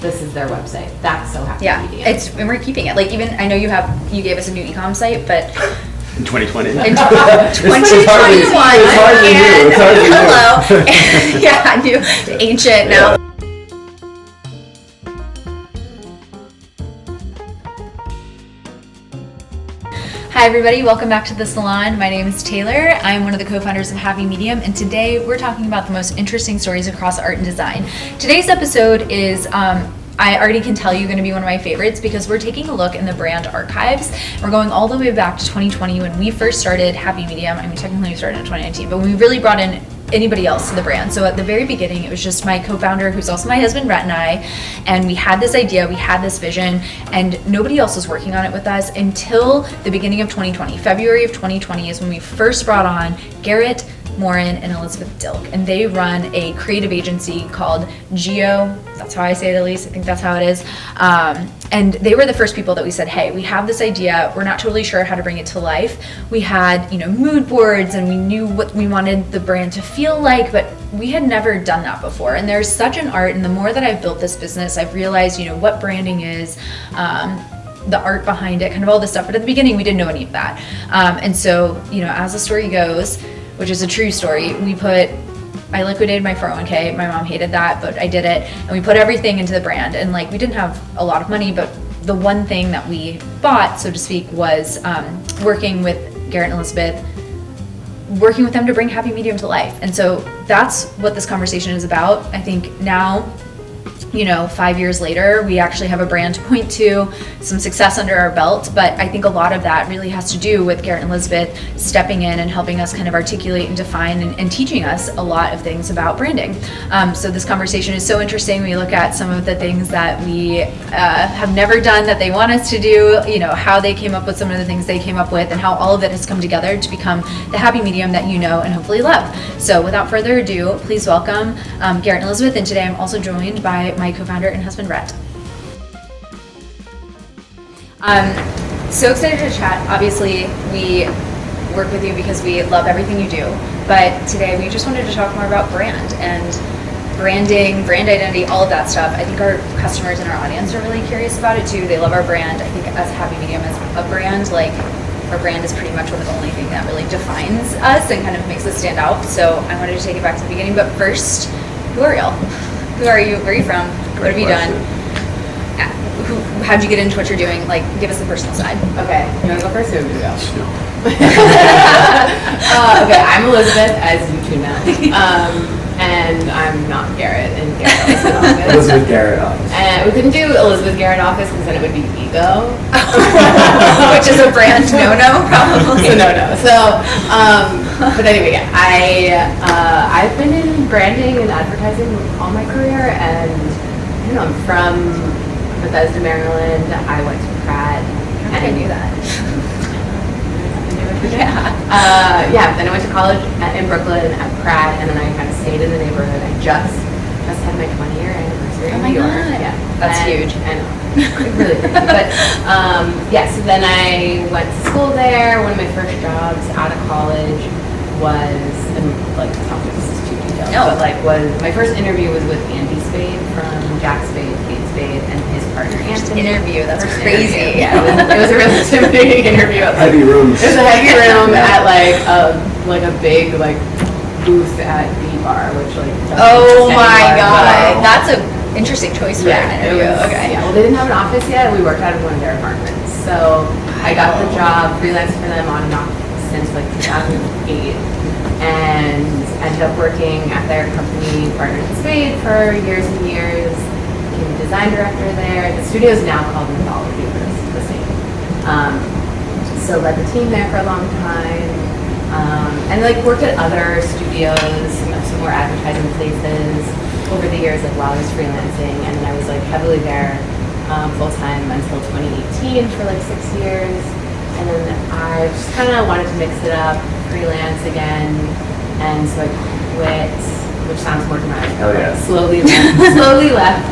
this is their website. That's so happy medium. And we're keeping it. Like, even I know you gave us a new e-com site, but in 2020. In 2021. Hello. Yeah, new, ancient now. Hi everybody, welcome back to the Salon. My name is Taylor. I'm one of the co-founders of Happy Medium, and today we're talking about the most interesting stories across art and design. Today's episode is, I already can tell you, going to be one of my favorites because we're taking a look in the brand archives. We're going all the way back to 2020 when we first started Happy Medium. I mean, technically we started in 2019, but when we really brought in anybody else to the brand. So at the very beginning, it was just my co-founder, who's also my husband, Rhett, and I, and we had this idea, we had this vision, and nobody else was working on it with us until the beginning of 2020. February of 2020 is when we first brought on Garrett, Morin, and Elizabeth Dilk, and they run a creative agency called Geo. That's how I say it, at least. I think that's how it is. And they were the first people that we said, hey, we have this idea. We're not totally sure how to bring it to life. We had, mood boards, and we knew what we wanted the brand to feel like, but we had never done that before. And there's such an art, and the more that I've built this business, I've realized, what branding is, the art behind it, kind of all this stuff. But at the beginning, we didn't know any of that. And so, as the story goes, which is a true story, I liquidated my 401k. My mom hated that, but I did it. And we put everything into the brand. And we didn't have a lot of money, but the one thing that we bought, so to speak, was working with Garrett and Elizabeth, working with them to bring Happy Medium to life. And so that's what this conversation is about. I think now, 5 years later, we actually have a brand to point to, some success under our belt, but I think a lot of that really has to do with Garrett and Elizabeth stepping in and helping us kind of articulate and define and teaching us a lot of things about branding. So this conversation is so interesting. We look at some of the things that we have never done that they want us to do, how they came up with some of the things they came up with, and how all of it has come together to become the Happy Medium that you know and hopefully love. So without further ado, please welcome Garrett and Elizabeth, and today I'm also joined by my co-founder and husband, Rhett. So excited to chat. Obviously, we work with you because we love everything you do, but today we just wanted to talk more about brand and branding, brand identity, all of that stuff. I think our customers and our audience are really curious about it too. They love our brand. I think as Happy Medium as a brand, our brand is pretty much the only thing that really defines us and kind of makes us stand out. So I wanted to take it back to the beginning, but first, who are y'all? Who are you? Where are you from? What have you done? How'd you get into what you're doing? Give us the personal side. Okay, you want to go first or do you go? No. Okay, I'm Elizabeth, as you two know. And I'm not Garrett in Garrett Elizabeth Office. Elizabeth Garrett Office. And we couldn't do Elizabeth Garrett Office because then it would be ego. Which is a brand no-no, probably. It's a no-no. So, but anyway, I've been in branding and advertising all my career, and I'm from Bethesda, Maryland. I went to Pratt. I knew that. Yeah. Then I went to college in Brooklyn at Pratt, and then I kind of stayed in the neighborhood. I just had my 20-year anniversary in New York. God. Yeah, That's huge. I know, really crazy. But so then I went to school there. One of my first jobs out of college was, and it's not this is too detailed, but my first interview was with Andy Spade from Jack Spade, Kate Spade, and his partner Anthony. That's First crazy. Interview. Yeah, it was a really intimidating interview. Heavy rooms. It was a heavy room at a big booth at B Bar, which Oh my So, God, that's an interesting choice for an interview. Okay. Yeah, well, they didn't have an office yet. We worked out of one of their apartments, so I got the job, freelanced for them on and off since 2008, and ended up working at their company, Partners in Spade, for years and years. Became a design director there. The studio is now called Mythology, but it's the same. So led the team there for a long time, and worked at other studios, some more advertising places over the years, while I was freelancing, and then I was heavily there full time until 2018 for 6 years. And then I just kind of wanted to mix it up, freelance again, and so I quit, which sounds more dramatic. Hell yeah. Slowly left,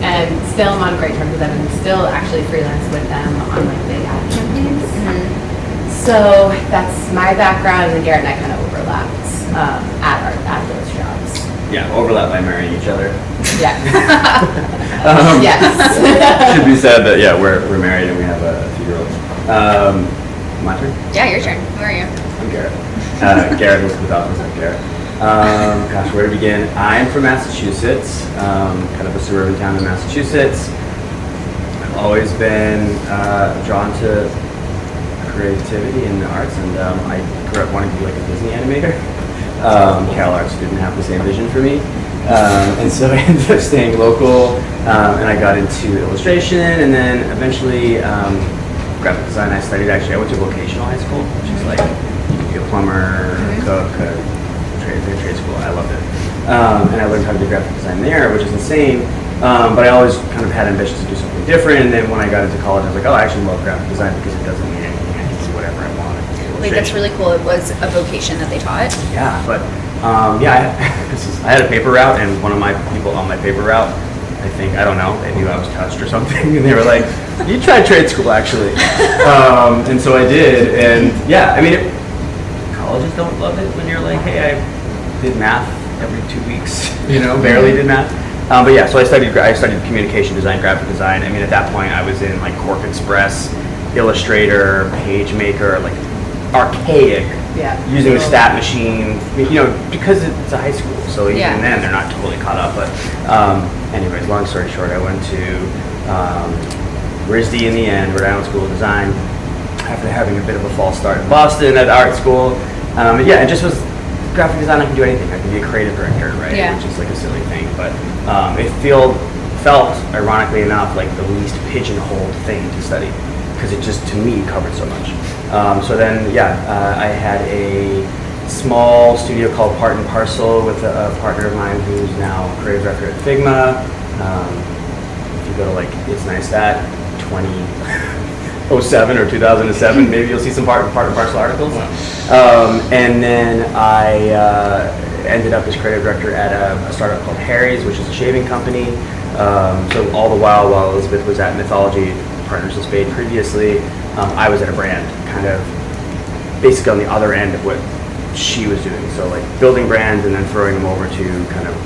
and still I'm on great terms with them, and still actually freelance with them on big ad campaigns. Mm-hmm. So that's my background, and Garrett and I kind of overlapped at those jobs. yeah, overlap by marrying each other. Yes. Yes. Should be said that yeah, we're married and we have a 2-year-old. My turn. Yeah, your turn. Who are you? I'm Garrett. Garrett Elizabeth Office. I'm Garrett. Gosh, where to begin? I'm from Massachusetts, kind of a suburban town in Massachusetts. I've always been drawn to creativity and the arts, and I grew up wanting to be like a Disney animator. Cal Arts didn't have the same vision for me, and so I ended up staying local, and I got into illustration, and then eventually graphic design. I went to vocational high school, which is like you can be a plumber, a cook, trade school. I loved it, and I learned how to do graphic design there, which is insane. But I always kind of had ambitions to do something different, and then when I got into college, I was like, oh, I actually love graphic design because it doesn't mean anything. I can do whatever I want. Wait, that's really cool. It was a vocation that they taught? Yeah, but yeah, I had a paper route, and one of my people on my paper route, I don't know, they knew I was touched or something, and they were like, you tried trade school, actually. And so I did, and yeah, I mean, colleges don't love it when you're like, hey, I did math every 2 weeks, barely did math. But yeah, so I studied communication design, graphic design. I mean, at that point, I was in like Quark Express, Illustrator, PageMaker, like archaic, using a stat machine, because it's a high school, so even then they're not totally caught up. But anyways, long story short, I went to RISD in the end, Rhode Island School of Design, after having a bit of a false start in Boston at art school. Yeah, it just was graphic design. I can do anything. I can be a creative director, right? Yeah. Which is like a silly thing, but it felt, ironically enough, like the least pigeonholed thing to study, because it just, to me, covered so much. So then, I had a small studio called Part and Parcel with a partner of mine who's now creative director at Figma. If you go to like It's Nice That 2007 or 2007, maybe you'll see some Part and Parcel articles. And then I ended up as creative director at a startup called Harry's, which is a shaving company. So all the while Elizabeth was at Mythology Partners in Spade previously, I was at a brand, kind of basically on the other end of what she was doing. So like building brands and then throwing them over to kind of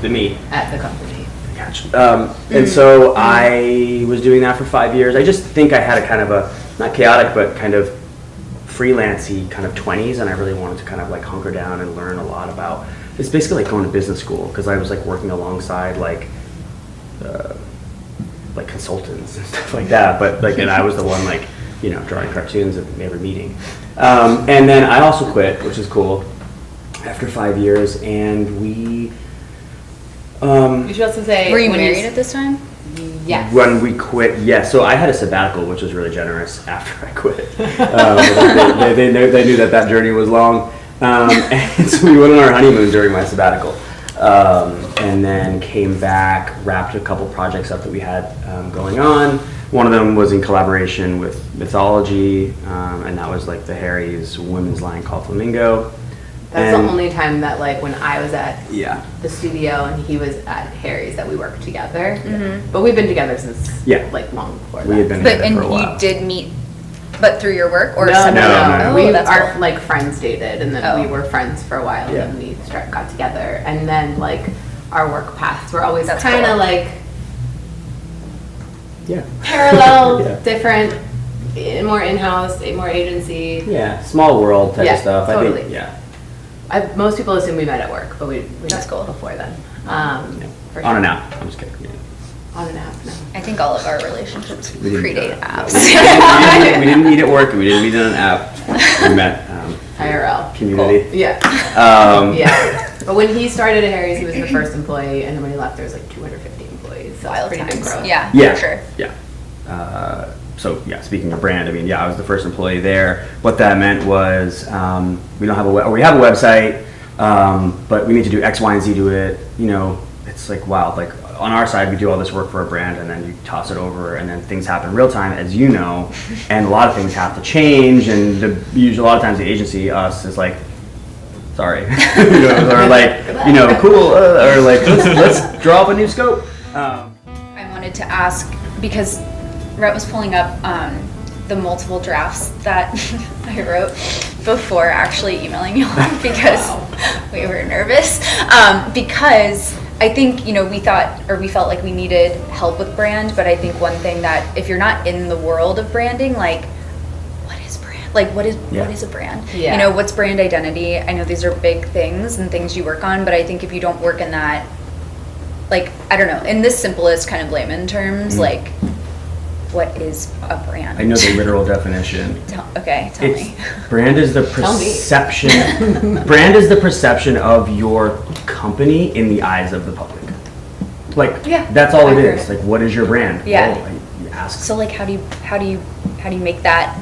the me at the company. Gotcha. And so I was doing that for 5 years. I just think I had a kind of a, not chaotic, but kind of freelancey kind of 20s, and I really wanted to kind of like hunker down and learn a lot about, it's basically like going to business school, because I was like working alongside like consultants and stuff like that, but like, and I was the one like, drawing cartoons at every meeting. And then I also quit, which is cool, after 5 years, and we You should also say, were you married at this time? Yes. When we quit, yes. So I had a sabbatical, which was really generous after I quit. They knew that journey was long. And so we went on our honeymoon during my sabbatical. And then came back, wrapped a couple projects up that we had going on. One of them was in collaboration with Mythology, and that was like the Harry's women's line called Flamingo. That's the only time that, like, when I was at Yeah. the studio and he was at Harry's, that we worked together. But we've been together since, like, long before We had that. been But together and for a while. you did meet, but through your work or No. Oh, We that's our cool. like friends dated, and then we Oh. were friends for a while, Yeah. and then we got together, and then like our work paths were always That's kind of cool. like Yeah. parallel, Yeah. different, more in-house, more agency. Yeah, small world type Yeah, of stuff. I totally. think, yeah. Most people assume we met at work, but we That's met cool. before then. Yeah. For On sure. and out. I'm just kidding. Yeah. On and off. No. I think all of our relationships We didn't- predate apps. we didn't meet at work. We didn't meet on an app. We met IRL. community. Yeah. Um, Yeah. But when he started at Harry's, he was the first employee, and then when he left, there was like 250 employees. So Wild it's pretty big times. growth. Yeah, Yeah. for sure. Yeah. So yeah, speaking of brand, I mean, yeah, I was the first employee there. What that meant was we have a website, but we need to do X, Y, and Z to it. It's like wild. Like on our side, we do all this work for a brand, and then you toss it over, and then things happen real time, as you know, and a lot of things have to change. And a lot of times the agency, us, is like, sorry, or like, cool, or like let's draw up a new scope. I wanted to ask, because Rhett was pulling up the multiple drafts that I wrote before actually emailing you all because we were nervous. Because I think, we felt like we needed help with brand, but I think one thing that if you're not in the world of branding, like, what is brand? Like, what is a brand? Yeah. What's brand identity? I know these are big things and things you work on, but I think if you don't work in that, like, I don't know, in this simplest kind of layman terms, like, what is a brand? I know the literal definition. Tell me. Brand is the perception. Brand is the perception of your company in the eyes of the public. Like, that's all it is. Like, what is your brand? Yeah. Well, you ask. So, like, how do you make that?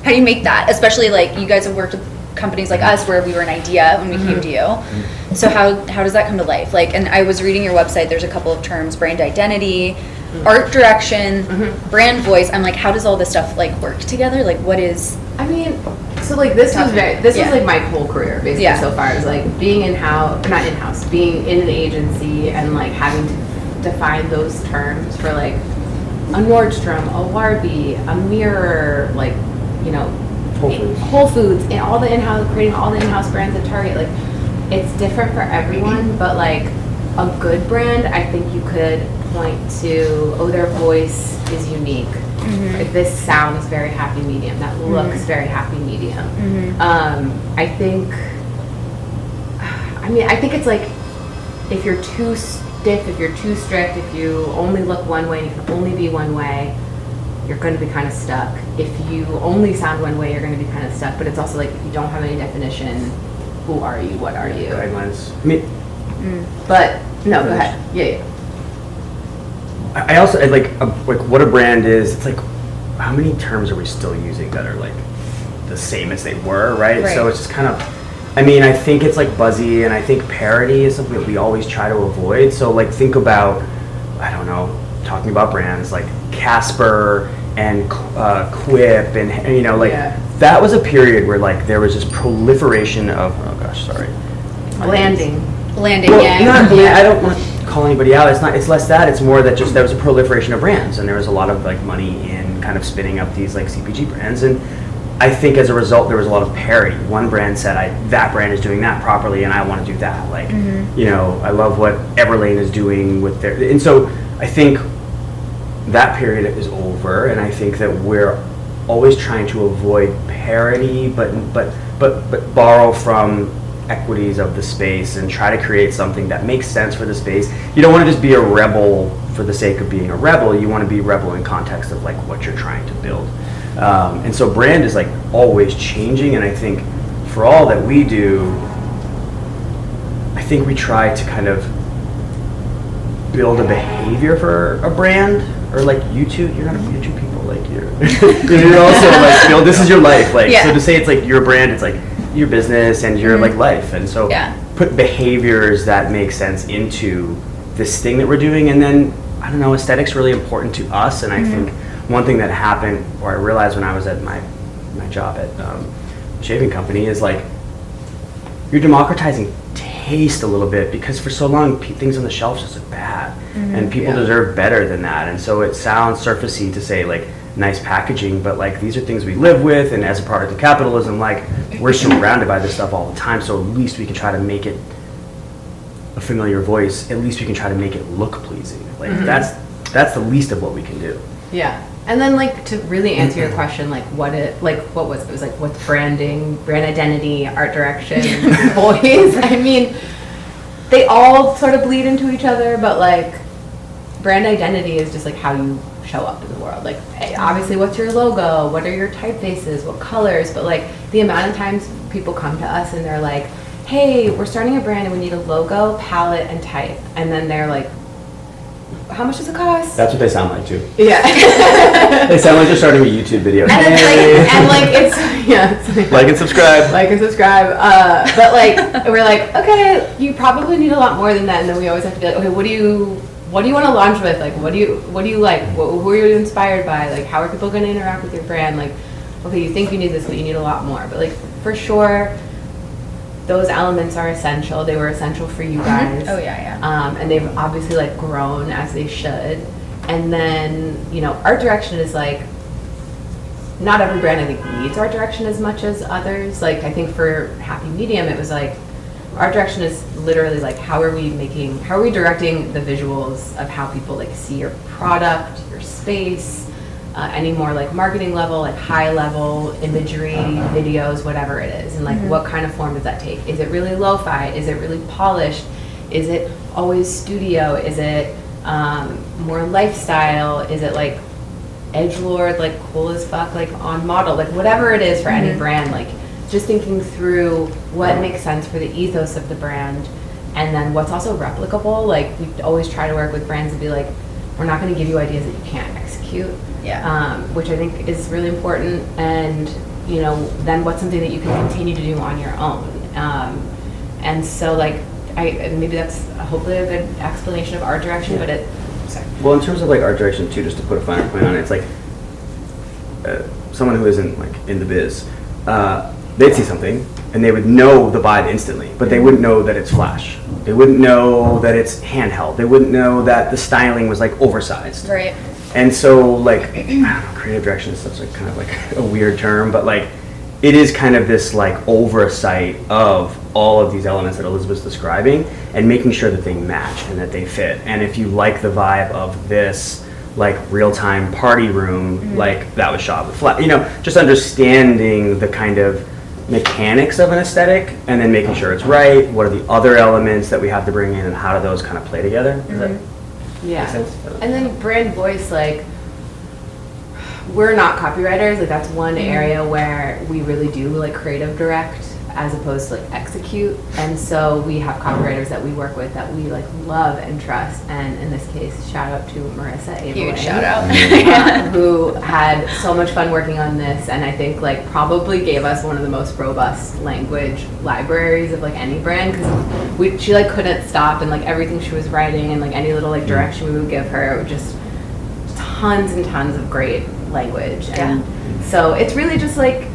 How do you make that? Especially, like, you guys have worked with companies like us where we were an idea when we came to you. So how does that come to life? Like, and I was reading your website. There's a couple of terms: brand identity, art direction, brand voice. I'm like, how does all this stuff like work together? Like, what is? I mean, so like this was like my whole career basically so far. Is like being being in an agency and like having to define those terms for like a Nordstrom, a Warby, a Mirror, like Whole Foods, and all the creating all the in-house brands at Target. Like, it's different for everyone, but like a good brand, I think you could point to, their voice is unique. Like, this sounds very happy medium. That looks very happy medium. I think it's like, if you're too stiff, if you're too strict, if you only look one way and you can only be one way, you're going to be kind of stuck. If you only sound one way, you're going to be kind of stuck. But it's also like, if you don't have any definition, who are you? What are you? Guidelines. But no, go ahead. Yeah. I also like what a brand is. It's like, how many terms are we still using that are like the same as they were, right? So it's just kind of, I think it's like buzzy, and I think parody is something that we always try to avoid. So like, think about, I don't know, talking about brands like Casper and Quip, and that was a period where like there was this proliferation of Landing. I don't want to call anybody out. It's less that. It's more that just there was a proliferation of brands, and there was a lot of like money in kind of spinning up these like CPG brands, and I think as a result there was a lot of parity. One brand said, that brand is doing that properly, and I want to do that. Like, I love what Everlane is doing with their, and so I think that period is over, and I think that we're always trying to avoid parity, but borrow from equities of the space and try to create something that makes sense for the space. You don't want to just be a rebel for the sake of being a rebel. You want to be rebel in context of like what you're trying to build. And so brand is like always changing, and I think for all that we do, I think we try to kind of build a behavior for a brand. Or like YouTube, you're not a YouTube people, like you're also like, this is your life. Like, so to say it's like your brand, it's like your business and your like life. And so put behaviors that make sense into this thing that we're doing. And then, I don't know, aesthetics really important to us. And I think one thing that happened, or I realized when I was at my job at shaving company, is like, you're democratizing taste a little bit, because for so long things on the shelf just look bad, and people deserve better than that. And so it sounds surfacey to say like nice packaging, but like these are things we live with, and as a product of capitalism, like we're surrounded by this stuff all the time. So at least we can try to make it a familiar voice. At least we can try to make it look pleasing. Like that's the least of what we can do. Yeah. And then like, to really answer your question, like what was it? It was like, what's branding, brand identity, art direction, voice. I mean, they all sort of bleed into each other, but like brand identity is just like how you show up in the world. Like, obviously, what's your logo? What are your typefaces? What colors? But like the amount of times people come to us and they're like, hey, we're starting a brand and we need a logo, palette, and type. And then they're like, how much does it cost? That's what they sound like too. Yeah. They sound like they're starting a YouTube video. And it's like and subscribe. Like and subscribe. But like, we're like, okay, you probably need a lot more than that. And then we always have to be like, okay, what do you want to launch with? Like, what do you like? Who are you inspired by? Like, how are people going to interact with your brand? Like, okay, you think you need this, but you need a lot more. But like, for sure, those elements are essential. They were essential for you guys. Oh yeah. And they've obviously like grown as they should. And then, art direction is like, not every brand I think needs art direction as much as others. Like I think for Happy Medium, it was like art direction is literally like how are we directing the visuals of how people like see your product, your space, any more like marketing level, like high level imagery, videos, whatever it is, and like what kind of form does that take? Is it really lo-fi? Is it really polished? Is it always studio? Is it more lifestyle? Is it like edgelord, like cool as fuck, like on model, like whatever it is for any brand, like just thinking through what makes sense for the ethos of the brand, and then what's also replicable. Like we always try to work with brands and be like, we're not going to give you ideas that you can't execute, which I think is really important. And you know, then what's something that you can continue to do on your own. And so like maybe that's hopefully a good explanation of art direction, but well, in terms of like art direction too, just to put a finer point on it, it's like someone who isn't like in the biz, they'd see something and they would know the vibe instantly, but they wouldn't know that it's flash. They wouldn't know that it's handheld. They wouldn't know that the styling was like oversized. Right. And so like, I don't know, creative direction is such like kind of like a weird term, but like it is kind of this like oversight of all of these elements that Elizabeth's describing and making sure that they match and that they fit. And if you like the vibe of this like real-time party room, like that was shot with flash, you know, just understanding the kind of mechanics of an aesthetic and then making sure it's right. What are the other elements that we have to bring in and how do those kind of play together? Does that make sense? And then brand voice, like we're not copywriters, like that's one area where we really do like creative direct as opposed to like execute. And so we have copywriters that we work with that we like love and trust. And in this case, shout out to Marissa Abel. Huge shout out. Who had so much fun working on this, and I think like probably gave us one of the most robust language libraries of like any brand, because she like couldn't stop, and like everything she was writing and like any little like direction we would give her, it would just tons and tons of great language. And so it's really just like,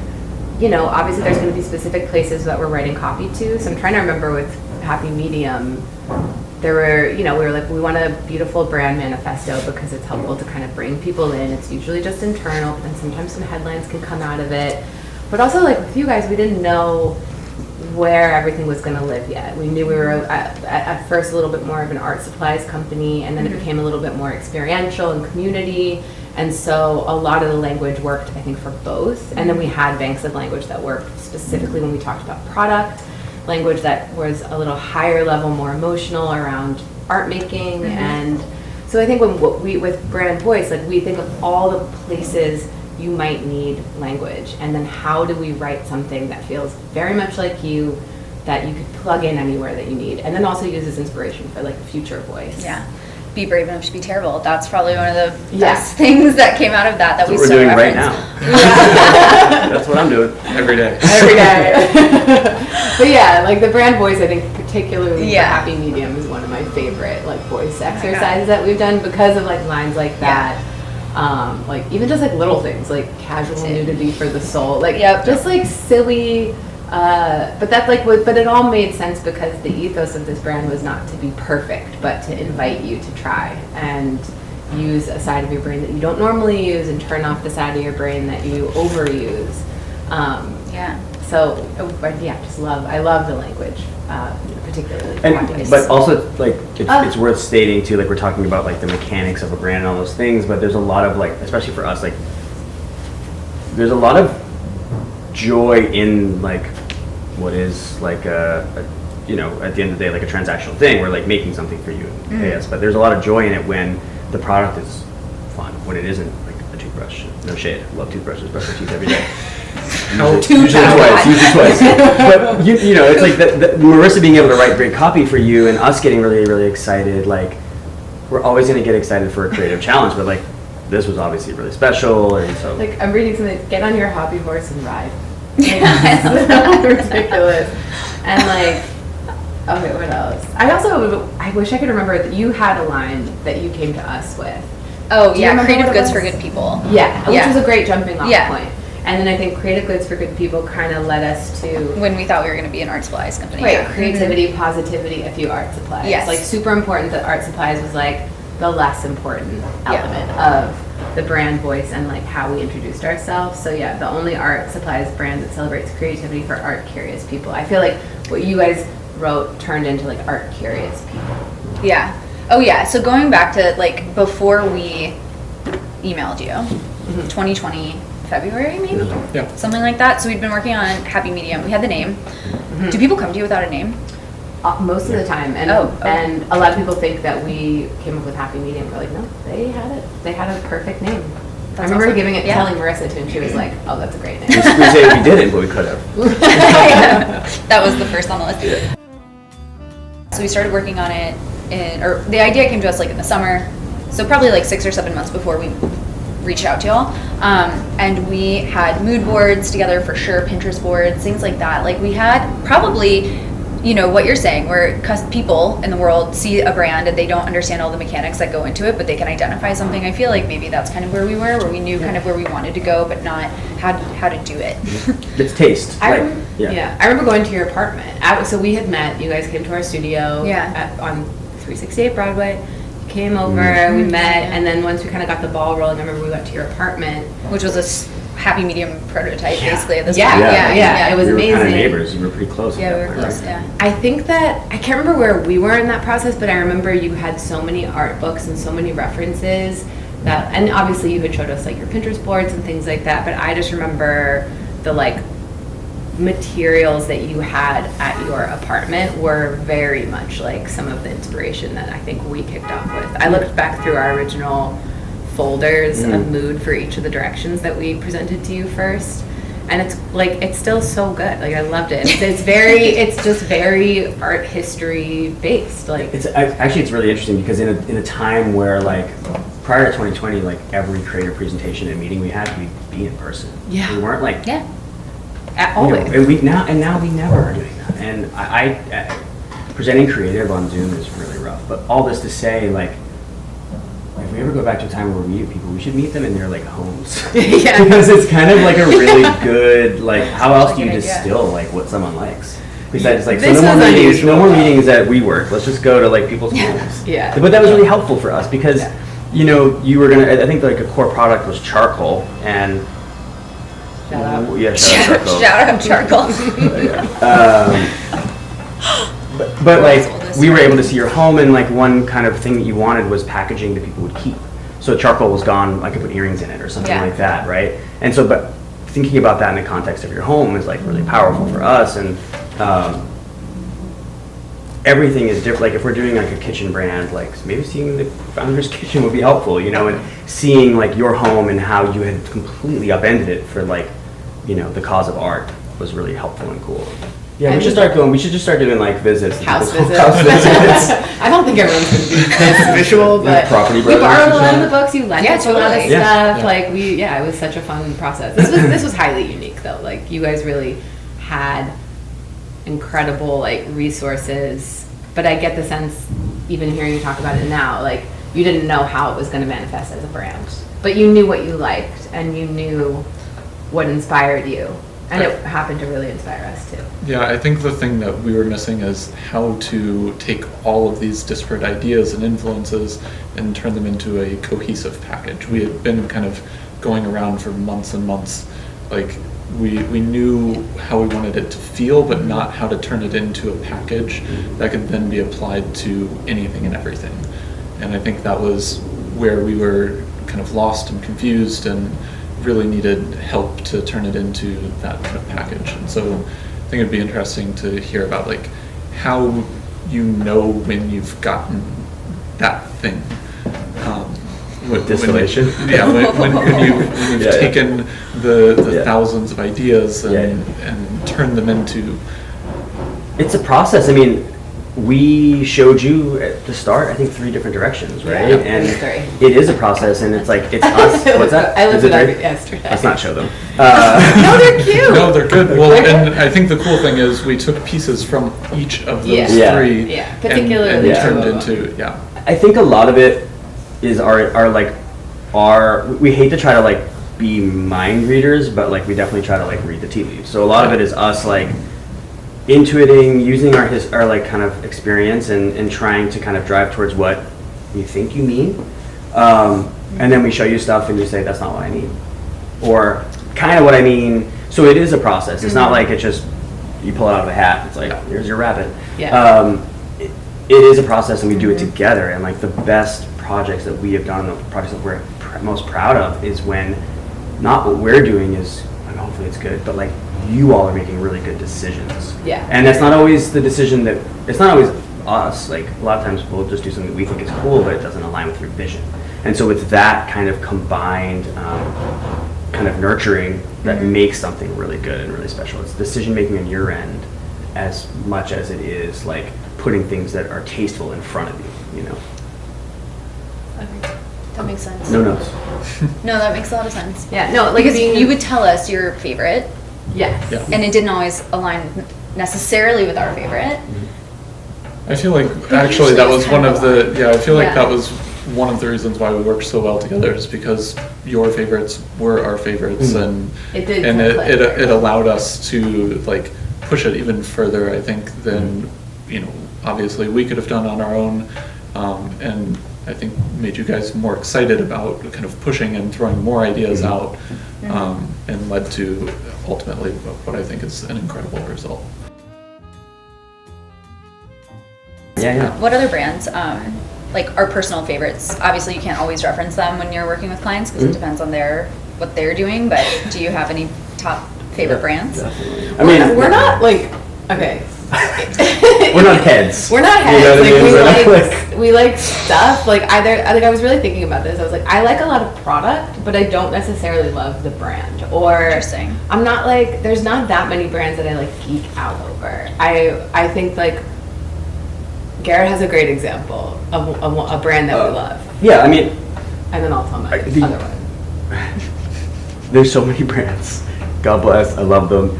you know, obviously there's going to be specific places that we're writing copy to. So I'm trying to remember with Happy Medium, there were, you know, we were like, we want a beautiful brand manifesto because it's helpful to kind of bring people in. It's usually just internal, and sometimes some headlines can come out of it. But also like with you guys, we didn't know where everything was going to live yet. We knew we were at first a little bit more of an art supplies company, and then it became a little bit more experiential and community. And so a lot of the language worked, I think, for both. And then we had banks of language that worked specifically when we talked about product, language that was a little higher level, more emotional around art making. And so I think with brand voice, like we think of all the places you might need language, and then how do we write something that feels very much like you, that you could plug in anywhere that you need, and then also use as inspiration for like future voice. Yeah. Be brave enough to be terrible. That's probably one of the best things that came out of that That's we what still we're doing reference. right now. That's what I'm doing every day. Every day. But yeah, like the brand voice, I think particularly the Happy Medium is one of my favorite like voice exercises that we've done because of like lines like that. Like even just like little things like casual nudity for the soul, like just like silly. But that's like, but it all made sense because the ethos of this brand was not to be perfect, but to invite you to try and use a side of your brain that you don't normally use and turn off the side of your brain that you overuse. So I love the language, particularly. But also like it's worth stating too, like we're talking about like the mechanics of a brand and all those things, but there's a lot of like, especially for us, like there's a lot of joy in like what is like a you know, at the end of the day, like a transactional thing. We're like making something for you and pay us, but there's a lot of joy in it when the product is fun, when it isn't like a toothbrush. No shade, love toothbrushes, brush my teeth every day. Usually twice. But you know, it's like Marissa being able to write great copy for you and us getting really, really excited. Like we're always going to get excited for a creative challenge, but like this was obviously really special, and so like I'm reading something. Get on your hobby horse and ride. It's ridiculous. And like, okay, what else? I wish I could remember that you had a line that you came to us with. Oh yeah, creative goods for good people. Yeah, which was a great jumping off point. And then I think creative goods for good people kind of led us to when we thought we were going to be an art supplies company. Right, creativity, positivity, a few art supplies. Yes, like super important that art supplies was like the less important element of the brand voice and like how we introduced ourselves. So yeah, the only art supplies brand that celebrates creativity for art curious people. I feel like what you guys wrote turned into like art curious people. Yeah. Oh yeah. So going back to like before we emailed you, 2020 February maybe, something like that. So we'd been working on Happy Medium. We had the name. Do people come to you without a name? Most of the time, and and a lot of people think that we came up with Happy Medium. We're like, no, they had it. They had a perfect name. I remember awesome. giving it, telling Marissa to, and she was like, "Oh, that's a great name." We say we didn't, but we could have. That was the first on the list. So we started working on it or the idea came to us like in the summer. So probably like 6 or 7 months before we reached out to y'all. And we had mood boards together for sure, Pinterest boards, things like that. Like we had probably, you know, what you're saying, where people in the world see a brand and they don't understand all the mechanics that go into it, but they can identify something. I feel like maybe that's kind of where we were, where we knew kind of where we wanted to go, but not how to do it. It's taste. I remember going to your apartment. So we had met. You guys came to our studio on 368 Broadway. Came over, we met, and then once we kind of got the ball rolling, I remember we went to your apartment, which was a Happy Medium prototype, basically at this point. Yeah. It was amazing. We were kind of neighbors. You were pretty close. Yeah, we were close. Right? Yeah. I think that I can't remember where we were in that process, but I remember you had so many art books and so many references that, and obviously you had showed us like your Pinterest boards and things like that. But I just remember the like materials that you had at your apartment were very much like some of the inspiration that I think we kicked off with. I looked back through our original folders of mood for each of the directions that we presented to you first, and it's like it's still so good. Like I loved it. It's just very art history based. Like it's really interesting because in a time where like prior to 2020, like every creative presentation and meeting we had, we'd be in person. We weren't like always. And now we never are doing that. And I presenting creative on Zoom is really rough. But all this to say, like, if we ever go back to a time where we meet people, we should meet them in their like homes. Because it's kind of like a really good, like, how else do you distill like what someone likes? Besides, like, so no more meetings at WeWork. Let's just go to like people's homes. But that was really helpful for us because, you know, you were gonna. I think like a core product was charcoal and. Shout out. Yeah, shout out charcoal. But like we were able to see your home, and like one kind of thing that you wanted was packaging that people would keep. So charcoal was gone, I could put earrings in it or something like that, right? And so, but thinking about that in the context of your home is like really powerful for us, and everything is different. Like if we're doing like a kitchen brand, like maybe seeing the founder's kitchen would be helpful, you know, and seeing like your home and how you had completely upended it for like, you know, the cause of art was really helpful and cool. Yeah, we should just start doing like visits. House visits. I don't think everyone's going to be this visual, but property we borrowed a lot of the books. You lent us a lot of stuff. Yeah. Like it was such a fun process. This was highly unique though. Like you guys really had incredible like resources, but I get the sense, even hearing you talk about it now, like you didn't know how it was going to manifest as a brand, but you knew what you liked and you knew what inspired you. And it happened to really inspire us too. Yeah, I think the thing that we were missing is how to take all of these disparate ideas and influences and turn them into a cohesive package. We had been kind of going around for months and months, like we knew how we wanted it to feel, but not how to turn it into a package that could then be applied to anything and everything. And I think that was where we were kind of lost and confused and really needed help to turn it into that kind of package. And so I think it'd be interesting to hear about like how you know when you've gotten that thing. With distillation? When you've taken the thousands of ideas and turned them into... It's a process. I mean, we showed you at the start, I think 3 different directions, right? Yeah, and 3. It is a process, and it's like, it's us. What's that? I looked it up yesterday. Let's not show them. No, they're cute. No, they're good. Well, and I think the cool thing is we took pieces from each of those 3 particularly and turned into, I think a lot of it is we hate to try to like be mind readers, but like we definitely try to like read the tea leaves. So a lot of it is us like intuiting, using our like kind of experience and trying to kind of drive towards what we think you mean. And then we show you stuff and you say, that's not what I need. Or kind of what I mean. So it is a process. It's not like it's just, you pull it out of a hat. It's like, here's your rabbit. Yeah. It is a process, and we do it together. And like the best projects that we have done, the projects that we're most proud of, is when not what we're doing is, like, hopefully it's good, but like you all are making really good decisions. Yeah. And that's not always the decision that, it's not always us. Like a lot of times we'll just do something that we think is cool, but it doesn't align with your vision. And so it's that kind of combined kind of nurturing that makes something really good and really special. It's decision making on your end as much as it is like putting things that are tasteful in front of you, you know? Okay. That makes sense. No notes. No, that makes a lot of sense. Yeah, no, like Because being, you would tell us your favorite, yes. Yeah. and it didn't always align necessarily with our favorite. I feel like actually that was one of the, I feel like Yeah. that was one of the reasons why we worked so well together, is because your favorites were our favorites, and It did and click it very it well. allowed us to like push it even further, I think, than obviously we could have done on our own, and I think made you guys more excited about kind of pushing and throwing more ideas out, and led to ultimately what I think is an incredible result. Yeah. What other brands, like our personal favorites? Obviously, you can't always reference them when you're working with clients because it depends on what they're doing. But do you have any top favorite brands? Definitely. I mean, we're not like, okay. we're not heads. We're not You know heads. what I mean? We're not Like we like stuff. Like I was really thinking about this. I was like, I like a lot of product, but I don't necessarily love the brand. Or Interesting. I'm not like, there's not that many brands that I like geek out over. I think like Garrett has a great example of a brand that we love, Yeah, I mean, and then I'll tell my the- other one. there's so many brands. God bless, I love them.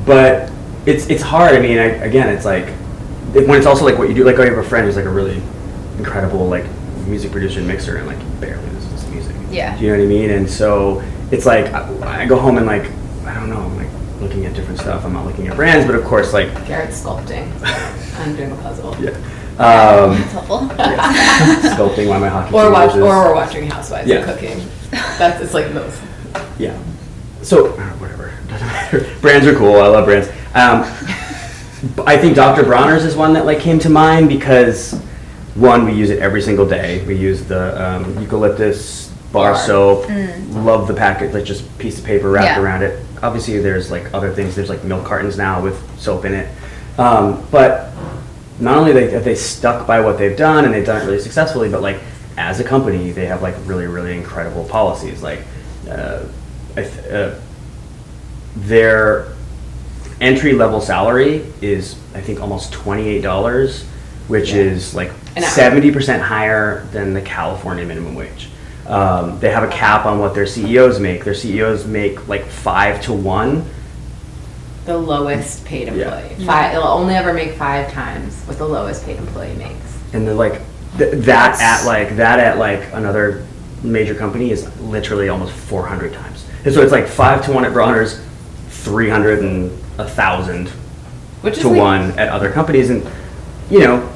But it's hard. I mean, again, it's like when it's also like what you do. Like, I have a friend who's like a really incredible like music producer and mixer, and like barely listens to music. Yeah. Do you know what I mean? And so it's like I go home and like I don't know, I'm like looking at different stuff. I'm not looking at brands, but of course like Garrett's sculpting. I'm doing a puzzle. yeah. That's helpful. Sculpting while my hockey Or team loses. we're watching Housewives Yeah. and cooking. It's like those. Yeah. So, whatever. Doesn't matter. Brands are cool. I love brands. I think Dr. Bronner's is one that like came to mind because one, we use it every single day. We use the eucalyptus bar soap. Love the packet, like just a piece of paper wrapped Yeah. around it. Obviously, there's like other things. There's like milk cartons now with soap in it. But not only have they stuck by what they've done and they've done it really successfully, but like as a company, they have like really, really incredible policies. Like their entry-level salary is, I think, almost $28, which is like An hour. 70% higher than the California minimum wage. They have a cap on what their CEOs make. Their CEOs make like 5 to 1. The lowest paid Yeah. employee. It'll only ever make 5 times what the lowest paid employee makes. And they're like that at like another major company is literally almost 400 times. And so it's like 5 to 1 at Bronner's, 300 and 1,000 Which is to like, 1 at other companies, and you know,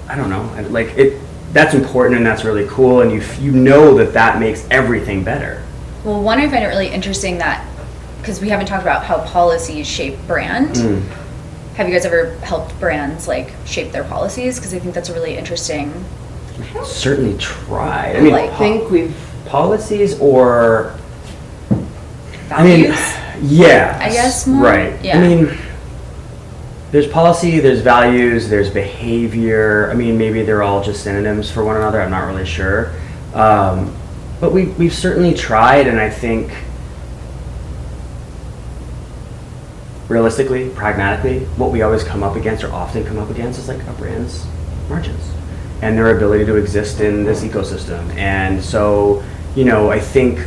I don't know, like it. That's important and that's really cool, and you know that makes everything better. Well, one, I find it really interesting that, because we haven't talked about how policies shape brand. Have you guys ever helped brands like shape their policies? Because I think that's a really interesting. Certainly tried. I mean, Like- I think we've policies or Values? yeah, I guess more? right. Yeah. I mean, there's policy, there's values, there's behavior. I mean, maybe they're all just synonyms for one another. I'm not really sure, but we've certainly tried, and I think realistically, pragmatically, what we always come up against, or often come up against, is like a brand's margins and their ability to exist in this ecosystem. And so, you know, I think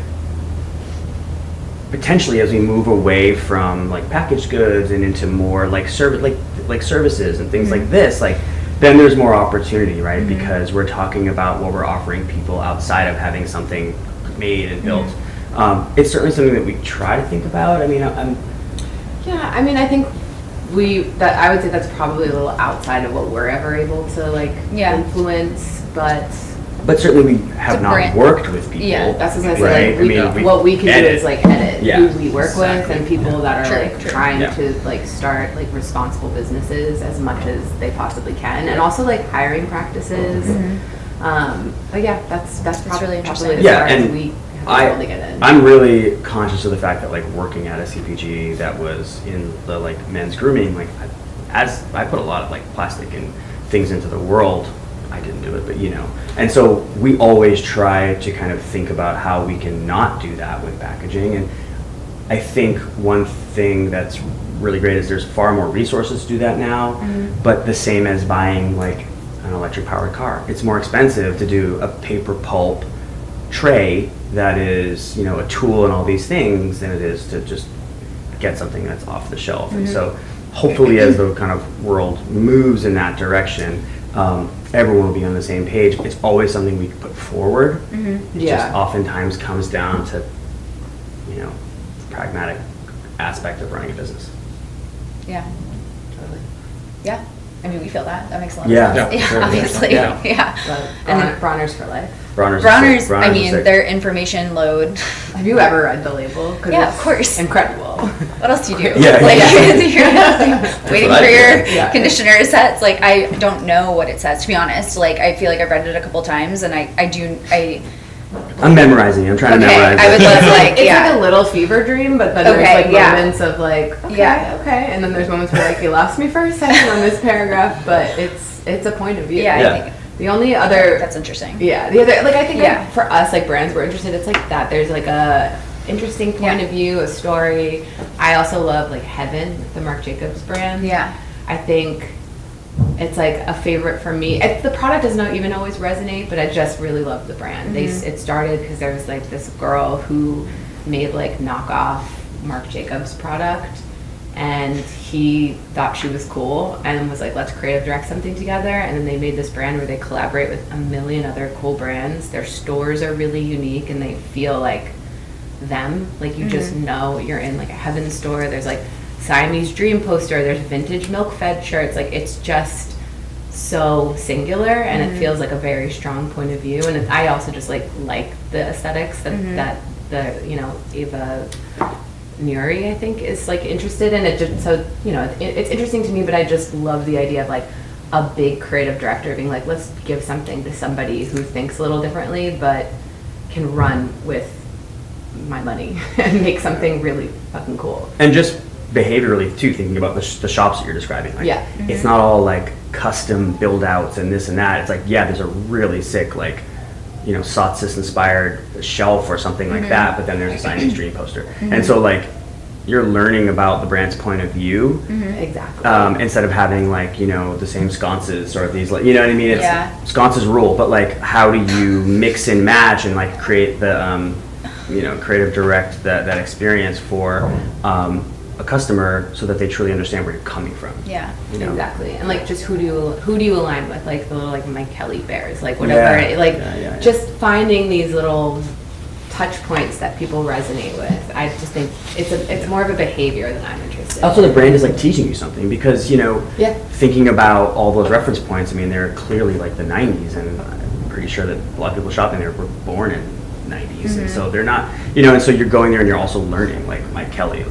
potentially as we move away from like packaged goods and into more like services and things like this, like then there's more opportunity, right? Because we're talking about what we're offering people outside of having something made and built. It's certainly something that we try to think about. I mean, I think I would say that's probably a little outside of what we're ever able to like Yeah. influence, But certainly we have It's a not brand. worked with people. Yeah, that's what I was right? gonna say. Like, what we can do edit. is like edit Yeah. who we work with Exactly. and people that are True, like true. trying Yeah. to like start like responsible businesses as much as they possibly can, and also like hiring practices. But yeah, that's really interesting. as Yeah, far as and we have been able to get in. I'm really conscious of the fact that like working at a CPG that was in the like men's grooming, like as I put a lot of like plastic and things into the world, I didn't do it, but you know. And so we always try to kind of think about how we can not do that with packaging. And I think one thing that's really great is there's far more resources to do that now, but the same as buying like an electric powered car. It's more expensive to do a paper pulp tray that is, you know, a tool and all these things than it is to just get something that's off the shelf. And so hopefully as the kind of world moves in that direction, everyone will be on the same page. It's always something we put forward. It Yeah. just oftentimes comes down to, you know, the pragmatic aspect of running a business. Yeah. Totally. Yeah. I mean, we feel that. That makes a lot Yeah. of sense. Yeah, Yeah, sure. obviously. Yeah. Yeah. But And then- Bronner's for life. Bronner's, Browners, is sick. Bronner's I is mean, sick. their information load. Have you ever read the label? 'Cause Yeah, of it's course. Incredible. What else do you do? Yeah, Like, yeah. you're waiting what for I your do. Yeah. conditioner sets. Like, I don't know what it says, to be honest. Like, I feel like I've read it a couple times, and I'm memorizing it. I'm trying to Okay, memorize I would it. love, like, It's yeah. like a little fever dream, but then Okay, there's like yeah. moments of like, okay, Yeah. okay, and then there's moments where like you lost me for a second on this paragraph, but it's a point of view. Yeah, Yeah. I think The only other, that's interesting. yeah, the other, like I think Yeah. like, for us, like brands, we're interested. It's like that. There's like a interesting point Yeah. of view, a story. I also love like Heaven, the Marc Jacobs brand. Yeah. I think it's like a favorite for me. The product doesn't even always resonate, but I just really love the brand. It started because there was like this girl who made like knockoff Marc Jacobs product, and he thought she was cool and was like, let's creative direct something together. And then they made this brand where they collaborate with a million other cool brands. Their stores are really unique and they feel like them. Like you just know you're in like a Heaven store. There's like Siamese Dream poster. There's vintage milk fed shirts. Like it's just so singular, and it feels like a very strong point of view. And I also just like the aesthetics that the Ava Nuri, I think, is like interested in it. Just so it's interesting to me, but I just love the idea of like a big creative director being like, let's give something to somebody who thinks a little differently, but can run with my money and make something really fucking cool. And just behaviorally too, thinking about the shops that you're describing. Like, Yeah. it's not all like custom build outs and this and that. It's like, yeah, there's a really sick like, Sotsis inspired shelf or something like that, but then there's a Siamese Dream poster. And so like, you're learning about the brand's point of view, Exactly. instead of having like, the same sconces or these, like, you know what I mean? It's, Yeah. sconces rule, but like, how do you mix and match and like create the, creative direct that experience for a customer so that they truly understand where you're coming from. Yeah. You know? Exactly. And like just who do you align with? Like the little like Mike Kelly bears, like whatever. Yeah. Like Yeah. just finding these little touch points that people resonate with. I just think it's more of a behavior than I'm interested Also, in. the brand is like teaching you something because, Yeah. thinking about all those reference points, I mean, they're clearly like the 90s, and I'm pretty sure that a lot of people shopping there were born in 90s, and so they're not, and so you're going there and you're also learning, like Mike Kelly,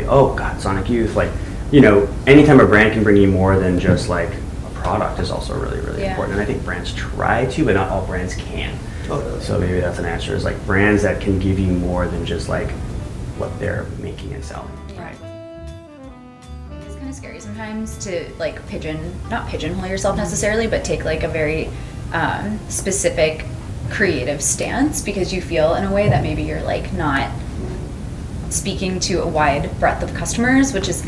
oh God, Sonic Youth, like, anytime a brand can bring you more than just like a product is also really, really Yeah. important, and I think brands try to, but not all brands can. Totally. So maybe that's an answer, is like brands that can give you more than just like what they're making and selling. Right. It's kind of scary sometimes to like not pigeonhole yourself necessarily, but take like a very specific creative stance because you feel in a way that maybe you're like not speaking to a wide breadth of customers, which is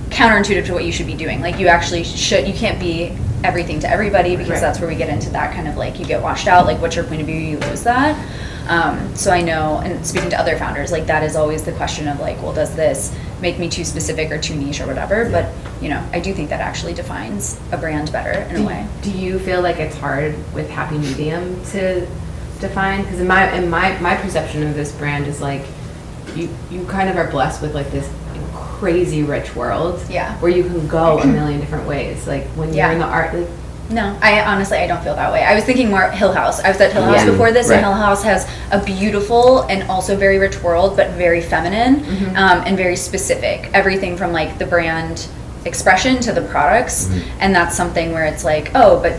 counterintuitive to what you should be doing. Like you actually you can't be everything to everybody because Right. that's where we get into that kind of like you get washed out, like what's your point of view, you lose that. So I know, and speaking to other founders, like that is always the question of like, well, does this make me too specific or too niche or whatever? But I do think that actually defines a brand better in a way. Do you feel like it's hard with Happy Medium to define? Because in my perception of this brand is like you kind of are blessed with like this crazy rich world, Yeah. where you can go a million different ways. Like when you're Yeah. in the art, like No, I honestly, I don't feel that way. I was thinking more Hill House. I was at Hill House Yeah. before this, Right. and Hill House has a beautiful and also very rich world, but very feminine and very specific. Everything from like the brand expression to the products, and that's something where it's like, oh, but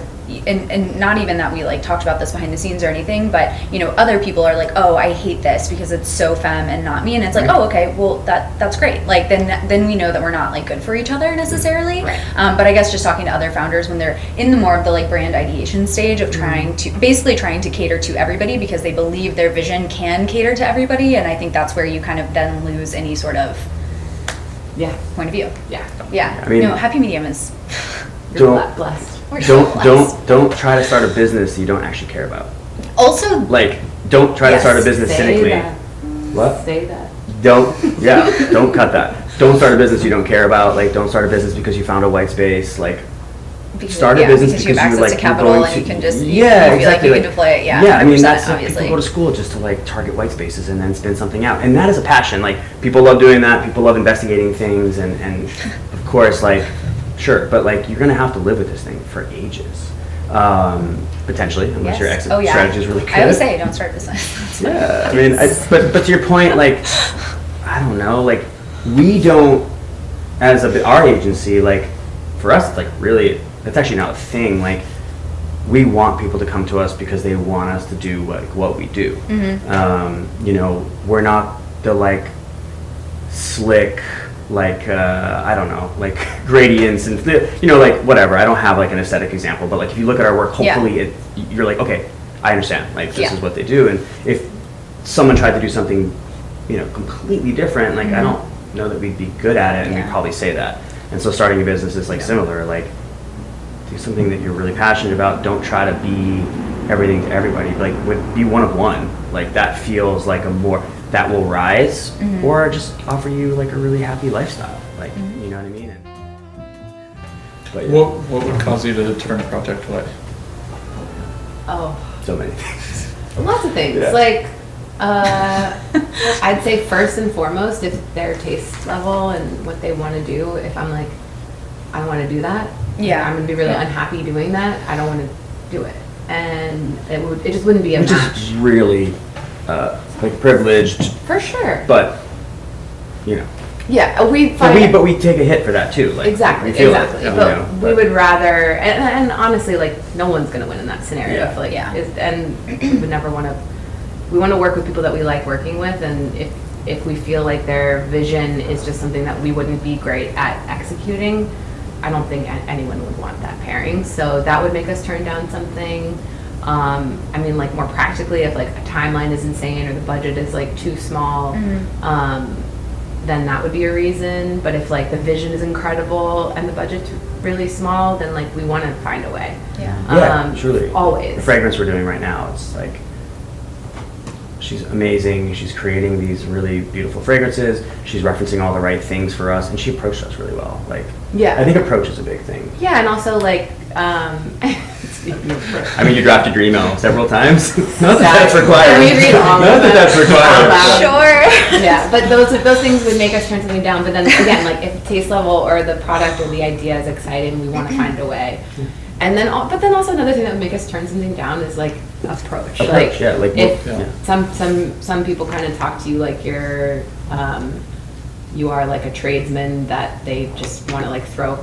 and not even that we like talked about this behind the scenes or anything, but you know, other people are like, oh, I hate this because it's so femme and not me, and it's like, oh, okay, well that's great. Like then we know that we're not like good for each other necessarily. Right. But I guess just talking to other founders when they're in the more of the like brand ideation stage of trying to cater to everybody because they believe their vision can cater to everybody, and I think that's where you kind of then lose any sort of point of view. Yeah. Yeah. I mean- no, happy medium is. You're Don't- blessed. We're so blessed. Don't try to start a business you don't actually care about. Also, Like, don't try to Yes, start a business Say cynically. that. What? Say that. Don't cut that. Don't start a business you don't care about. Like, don't start a business because you found a white space. Like, start a business because you have because access like to capital you're going and to, you can just yeah, you feel exactly. like you can deploy it. Yeah, yeah. I mean, 100%, that's like, obviously. people go to school just to like target white spaces and then spin something out, and that is a passion. Like, people love doing that. People love investigating things, and of course, like, sure, but like, you're gonna have to live with this thing for ages, potentially, unless your exit strategy is really good. I always say don't start business. Yeah, I mean, but to your point, like, I don't know, like, we don't, as our agency, like, for us, it's like really, that's actually not a thing. Like, we want people to come to us because they want us to do what we do. You know, we're not the like slick, like I don't know, like gradients and you know, like whatever. I don't have like an aesthetic example, but like if you look at our work, hopefully you're like, okay, I understand. Like this is what they do. And if someone tried to do something, you know, completely different, like I don't know that we'd be good at it, and we'd probably say that. And so starting a business is like similar. Like, do something that you're really passionate about. Don't try to be everything to everybody. Like, be one of one. Like, that feels like that will rise, or just offer you like a really happy lifestyle. Like, you know what I mean? But, yeah, What would cause you to turn a project away? Oh, so many things. lots of things. Yeah. Like, I'd say first and foremost, if their taste level and what they want to do, if I'm like, I don't want to do that. Yeah. I'm going to be really unhappy doing that. I don't want to do it. And it just wouldn't be a Which match. is really like privileged, For sure. but you know. Yeah, we find But we take a hit for that too. Like, exactly, we feel it, exactly. you But know, we would rather, and honestly, like no one's gonna win in that scenario. Yeah. I feel like, Yeah. and we would never want to. We want to work with people that we like working with, and if we feel like their vision is just something that we wouldn't be great at executing, I don't think anyone would want that pairing. So that would make us turn down something. I mean, like more practically, if like a timeline is insane or the budget is like too small, then that would be a reason. But if like the vision is incredible and the budget's really small, then like we want to find a way. Yeah, truly. Always. The fragrance we're doing right now, it's like, she's amazing. She's creating these really beautiful fragrances. She's referencing all the right things for us, and she approached us really well. Like, Yeah. I think approach is a big thing. Yeah, and also like, speaking of I mean, you drafted your email several times. Not that that's Exactly. required. Can we read all of Not that them that's required. out loud? Sure. Yeah, but those things would make us turn something down. But then again, like if taste level or the product or the idea is exciting, we want to find a way. And then, but then also another thing that would make us turn something down is like approach. Like, yeah, like, if yeah. some people kind of talk to you like you are like a tradesman that they just want to like throw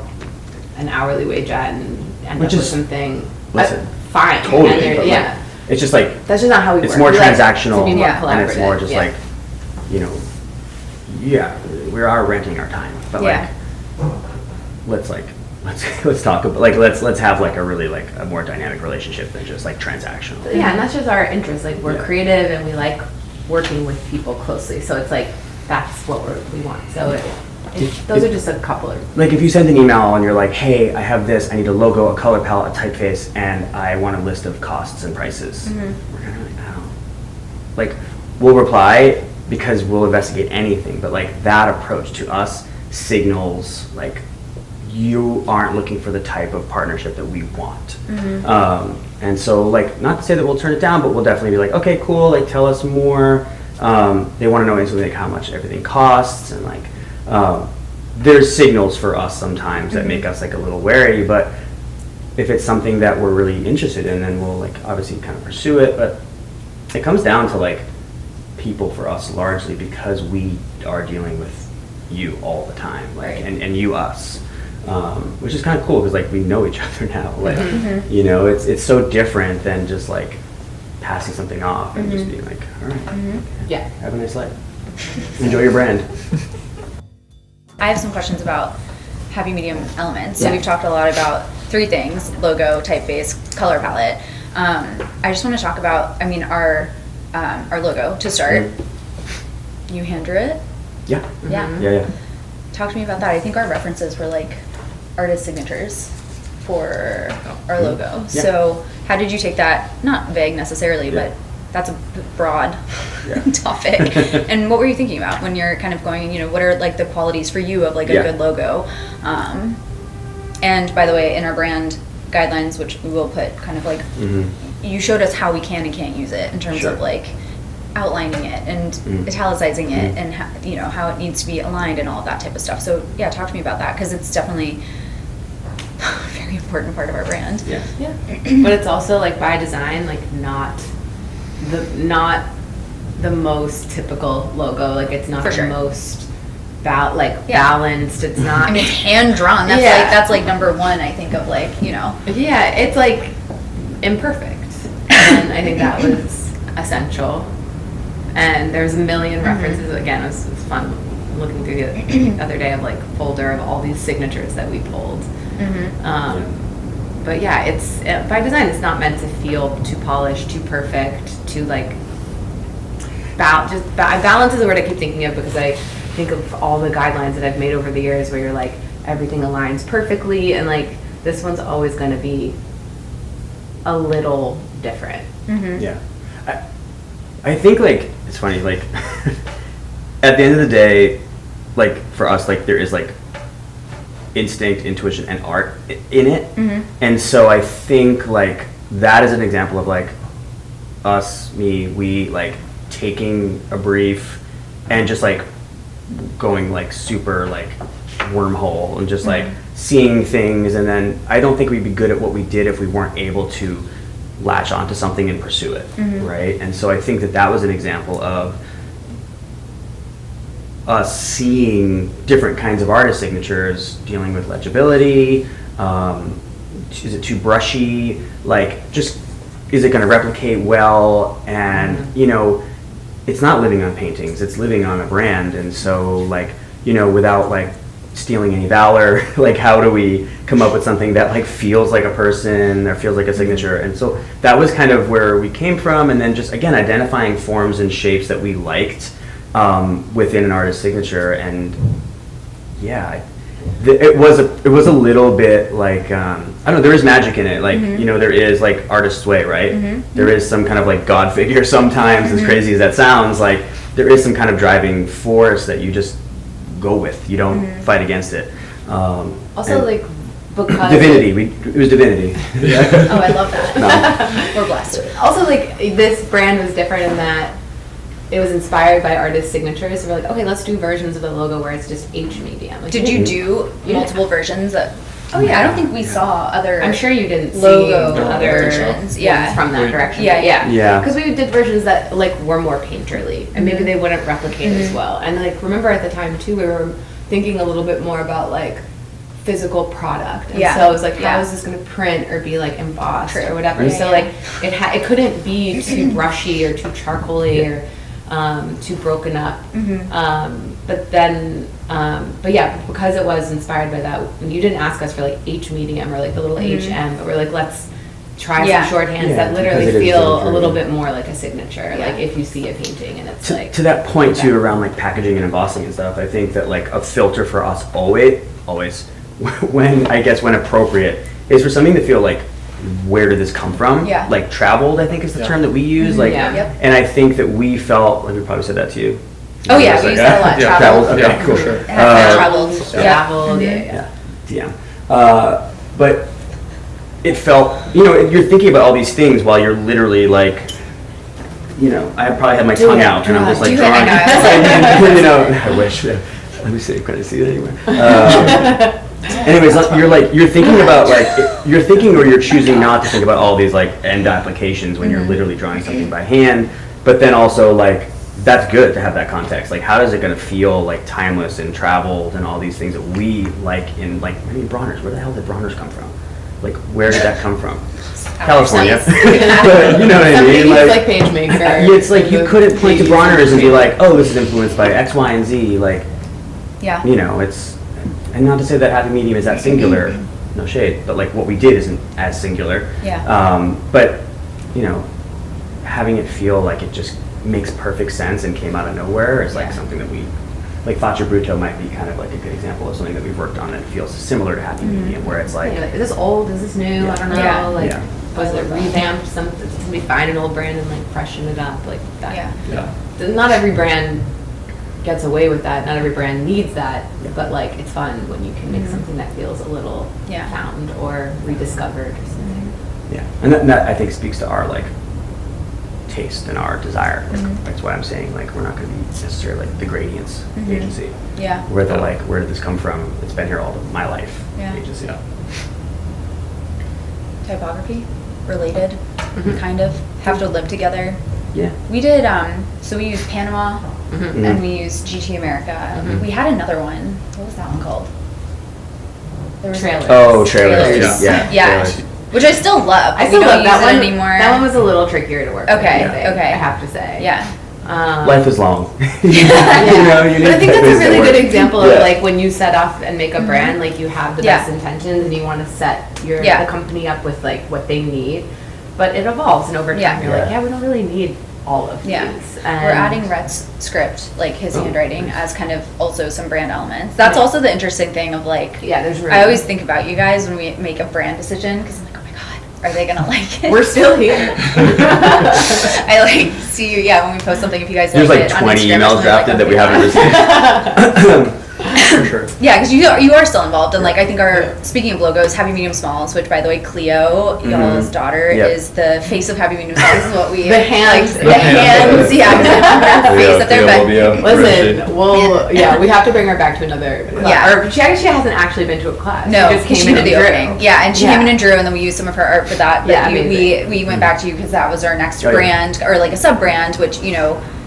an hourly wage at and end Which up with is- something. listen, fine. Totally. And they're- But yeah. like, it's just like, That's just not how we it's work. more We like transactional, to be more Yeah. and it's more collaborative. just Yeah. like, you know, yeah, we are renting our time, but Yeah. let's talk about, like, let's have like a really like a more dynamic relationship than just like transactional. Yeah, and that's just our interest. Like we're Yeah. creative and we like working with people closely. So it's like that's what we want. So those are just a couple of. Like, if you send an email and you're like, hey, I have this, I need a logo, a color palette, a typeface, and I want a list of costs and prices. We're kind of like, oh. Like, we'll reply because we'll investigate anything, but like that approach to us signals like you aren't looking for the type of partnership that we want. And so, like, not to say that we'll turn it down, but we'll definitely be like, okay, cool, like, tell us more. They want to know instantly like how much everything costs, and like there's signals for us sometimes that make us like a little wary, but if it's something that we're really interested in, then we'll like obviously kind of pursue it. But it comes down to like people for us largely, because we are dealing with you all the time, like, Right. and you us, which is kind of cool because like we know each other now. Like, Mm-hmm. you know, it's so different than just like passing something off and just being like, all right, okay, Yeah. have a nice life, enjoy your brand. I have some questions about happy medium elements. So Yeah. we've talked a lot about three things: logo, typeface, color palette. I just want to talk about, I mean, our logo to start. You hand drew it? Yeah, Yeah. yeah. Talk to me about that. I think our references were like artist signatures for our logo. Yeah. So how did you take that? Not vague necessarily, Yeah. but that's a broad Yeah. topic. And what were you thinking about when you're kind of going, you know, what are like the qualities for you of like a Yeah. good logo? And by the way, in our brand guidelines, which we will put kind of like, you showed us how we can and can't use it in terms Sure. of like outlining it and italicizing it and how, you know, how it needs to be aligned and all of that type of stuff. So yeah, talk to me about that, because it's definitely a very important part of our brand. Yeah. Yeah. But it's also like by design, like not the most typical logo. Like it's not For the sure. most Yeah. balanced. It's not. I mean, it's hand drawn. That's Yeah. that's like number one, I think, of like, you know. Yeah, it's like imperfect, and I think that was essential. And there's a million references. Again, it was fun looking through the other day of like folder of all these signatures that we pulled. But yeah, it's by design. It's not meant to feel too polished, too perfect, too like balance is the word I keep thinking of, because I think of all the guidelines that I've made over the years where you're like everything aligns perfectly, and like this one's always going to be a little different. Yeah. I think like it's funny, like at the end of the day, like for us, like there is like instinct, intuition, and art in it. And so I think like that is an example of like we like taking a brief and just like going like super like wormhole and just like seeing things, and then I don't think we'd be good at what we did if we weren't able to latch onto something and pursue it, right? And so I think that was an example of us seeing different kinds of artist signatures, dealing with legibility, is it too brushy, like just is it going to replicate well, and you know, it's not living on paintings, it's living on a brand. And so like, you know, without like stealing any valor, like how do we come up with something that like feels like a person or feels like a signature? And so that was kind of where we came from, and then just again identifying forms and shapes that we liked within an artist's signature. And yeah, it was a little bit like I don't know, there is magic in it, like you know, there is like artist's way, right? There is some kind of like God figure sometimes, as crazy as that sounds, like there is some kind of driving force that you just go with, you don't fight against it. Also, like because divinity, it was divinity. Oh, I love that. We're blessed. Also, like this brand was different in that it was inspired by artist signatures. So we're like, okay, let's do versions of the logo where it's just H medium. Like, Did you do multiple versions? Oh, yeah. I don't think we saw other. I'm sure you didn't logo see other versions. ones Yeah. from that direction. Yeah. Yeah. Because we did versions that like were more painterly, and maybe they wouldn't replicate as well. And like remember at the time too, we were thinking a little bit more about like physical product. And Yeah. so it was like, Yeah. how is this going to print or be like embossed True. or whatever? Yeah, So yeah. like it couldn't be too brushy or too charcoaly or too broken up. But yeah, because it was inspired by that, you didn't ask us for like H medium or like the little HM, but we're like, let's try Yeah. some shorthands Yeah, that literally because it is feel a signature, little yeah. bit more like a signature. Yeah. Like if you see a painting and it's like To that point too, Okay. around like packaging and embossing and stuff, I think that like a filter for us always, when appropriate, is for something to feel like, where did this come from? Yeah. Like traveled, I think is the Yeah. term that we use. Like, Yeah. Yep. and I think that we felt like we probably said that to you. Oh yeah, Just we like, use that a lot. Yeah. Travel. Okay, Yeah, cool. for sure. It has been traveled. traveled. Yeah. Yeah, DM. But it felt, you know, you're thinking about all these things while you're literally like, you know, I probably had my tongue it, out and I'm just like do it, drawing. I know. And, you know, I wish. Let me see, can I see it anywhere? Anyways, you're thinking about you're thinking or you're choosing not to think about all these like end applications when you're literally drawing something by hand. But then also like that's good to have that context. Like how is it going to feel like timeless and traveled and all these things that we like in like Bronner's. Where the hell did Bronner's come from? Like where did that come from? California. But you know what I mean? Like PageMaker. It's like you couldn't point to Bronner's and be like, oh, this is influenced by X, Y, and Z. Like, Yeah. you know, it's, and not to say that happy medium is that singular, no shade, but like what we did isn't as singular. Yeah. But, you know, having it feel like it just makes perfect sense and came out of nowhere is like Yeah. something that we, like Faccia Bruto might be kind of like a good example of something that we've worked on that feels similar to happy medium, where it's like, You're like, is this old? Is this new? Yeah. I don't know. Yeah. Like, Yeah. was it revamped? Somebody find an old brand and like freshen it up like that. Yeah. Yeah. Not every brand gets away with that. Not every brand needs that. Yeah. But like, it's fun when you can make something that feels a little Yeah. found or rediscovered or something. yeah. And that I think speaks to our like taste and our desire. Like, that's why I'm saying like we're not going to be necessarily like the gradients agency. Yeah. We're the like, where did this come from? It's been here all of my life Yeah. agency. Yeah. Typography, related, kind of, have to live together. Yeah. We did, so we used Panama Mhm. and we used GT America. We had another one. What was that one called? There was Trailers. Oh, trailers. Trailers. Yeah. Yeah. Trailers. Which I still love. I but still we don't love use that it one anymore. That one was a little trickier to work with. Okay, I think, okay. I have to say. Yeah. Life is long. You Yeah. know, you need But I think that's typeface a really that good works. example Yeah. of like when you set off and make a brand, like you have the Yeah. best intentions and you want to set your Yeah. the company up with like what they need, but it evolves and over time Yeah. you're like, Yeah. we don't really need all of Yeah. these. We're adding Rhett's script, like his Oh, handwriting, nice. as kind of also some brand elements. That's Yeah. also the interesting thing of like, Yeah, there's room. I always think about you guys when we make a brand decision because I'm like, oh my god, are they gonna like it? We're still here. I like see you, yeah, when we post something, if you guys There's like like it on 20 Instagram or emails something, drafted like, that we okay. haven't received. For sure. Yeah, because you are still involved, and like I think our speaking of logos, Happy Medium Smalls, which by the way, Cleo, y'all's daughter, Yep. is the face of Happy Medium Smalls. Is what we The hands. like, the hands, yeah, that face up there. But Listen, we have to bring her back to another class. Yeah. Or she hasn't actually been to a class. no, she just because came she in did the and drew. opening. Yeah, and she came in and drew, and then we used some of her art for that. But Yeah, we amazing. went back to you because that was our next Oh, yeah. brand, or like a sub brand, which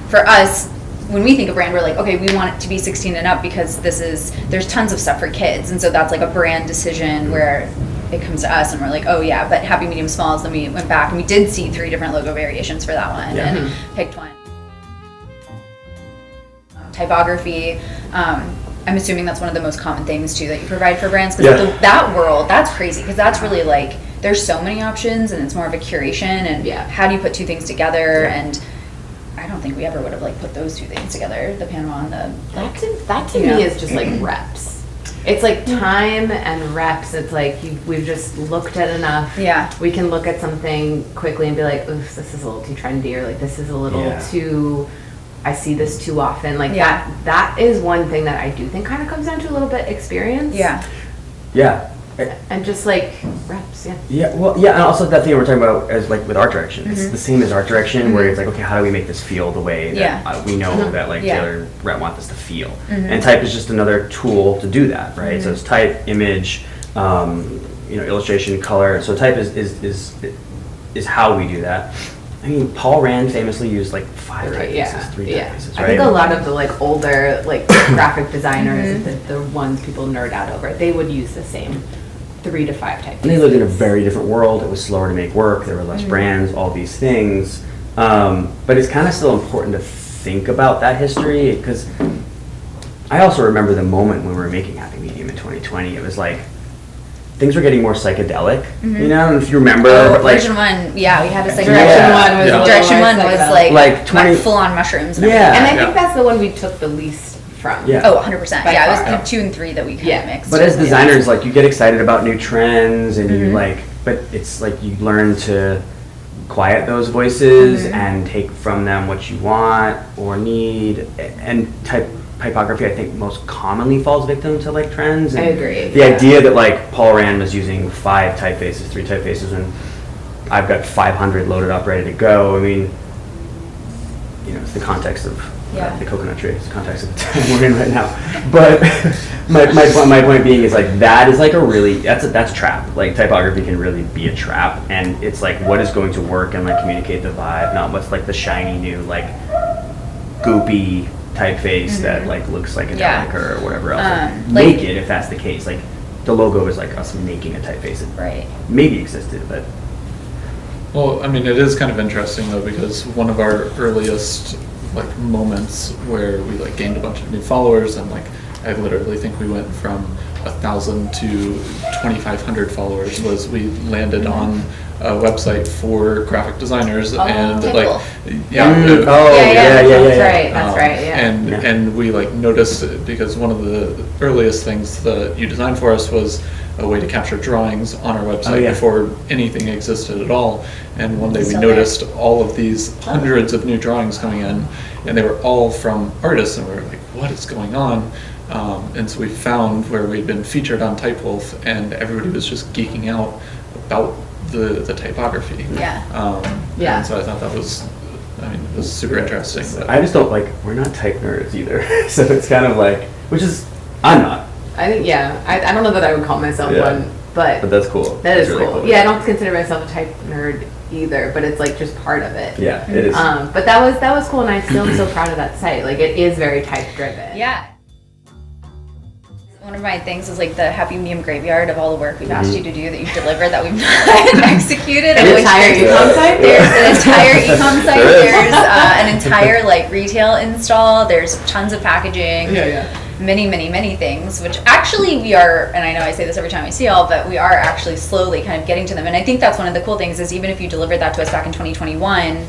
for us. When we think of brand, we're like, okay, we want it to be 16 and up because there's tons of stuff for kids. And so that's like a brand decision where it comes to us and we're like, oh yeah, but Happy Medium Smalls. Then we went back and we did see 3 different logo variations for that one Yeah. and picked one. Typography, I'm assuming that's one of the most common things too that you provide for brands because Yeah. that world, that's crazy because that's really like, there's so many options and it's more of a curation and Yeah. how do you put 2 things together Yeah. and I don't think we ever would have like put those 2 things together, the Panama and the That to Yeah. me is just like reps. It's like time and reps. It's like we've just looked at enough. Yeah. We can look at something quickly and be like, oof, this is a little too trendy, or like this is a little Yeah. too. I see this too often. Like Yeah. that is one thing that I do think kind of comes down to a little bit experience. Yeah. Yeah. And just like reps. Yeah. Yeah, well, yeah, and also that thing we're talking about as like with art direction. It's Mm-hmm. the same as art direction, where it's like, okay, how do we make this feel the way that Yeah. we know that like Yeah. Taylor and Rhett want this to feel? And type is just another tool to do that, right? So it's type, image, illustration, color. So type is how we do that. I mean, Paul Rand famously used like 5 typefaces, 3 typefaces, right? I think a lot of the like older like graphic designers, the ones people nerd out over, they would use the same 3 to 5 typefaces. And they lived in a very different world. It was slower to make work. There were less brands, all these things. But it's kind of still important to think about that history because I also remember the moment when we were making Happy Medium in 2020. It was like things were getting more psychedelic, you know? And if you remember, Oh, like, version 1, yeah, we had a second Direction Yeah. one was Yeah. a little Direction more 1 was psychedelic. like, 20 full on mushrooms. And Yeah. everything. And I Yeah. think that's the one we took the least from. Yeah. Oh, 100%. By Yeah, it was far. the 2 and 3 that we kind Yeah. of mixed. but as designers, like you get excited about new trends and you like, but it's like you learn to quiet those voices and take from them what you want or need. And typography, I think, most commonly falls victim to like trends. And I agree, The yeah. idea that like Paul Rand was using 5 typefaces, 3 typefaces, and I've got 500 loaded up, ready to go. I mean, it's the context of Yeah. the coconut tree. It's the context of the time we're in right now. But my point being is like that is like a really that's a trap. Like typography can really be a trap, and it's like what is going to work and like communicate the vibe, not what's like the shiny new like goopy typeface that like looks like Yeah. or whatever else. Like, like- make it if that's the case. Like the logo is like us making a typeface. It Right. maybe existed, but Well, I mean, it is kind of interesting though, because one of our earliest like moments where we like gained a bunch of new followers, and like I literally think we went from 1,000 to 2,500 followers, was we landed on a website for graphic designers, and okay, like cool. yeah, oh Yeah, That's right. That's right. Yeah. and Yeah. and we like noticed it because one of the earliest things that you designed for us was a way to capture drawings on our website Oh, yeah. before anything existed at all. And one day we Still there. noticed all of these hundreds of new drawings coming in, and they were all from artists, and we were like, what is going on? And so we found where we'd been featured on Typewolf, and everybody was just geeking out about the typography. Yeah. Yeah. And so I thought that was, I mean, it was super interesting. But I just don't like, we're not type nerds either. So it's kind of like, which is, I'm not, I think, I don't know that I would call myself Yeah. one, but but that's cool. that is That's really cool. Yeah, I don't consider myself a type nerd either, but it's like just part of it. Yeah, it is. But that was cool, and I still am so proud of that site. Like it is very type driven. Yeah. One of my things is like the happy medium graveyard of all the work we've asked you to do that you've delivered that we've not executed. An of which entire there's- e-com site? There's an entire e-com site. There is. There's an entire like retail install. There's tons of packaging. Yeah. Many things, which actually we are, and I know I say this every time I see y'all, but we are actually slowly kind of getting to them. And I think that's one of the cool things is even if you delivered that to us back in 2021,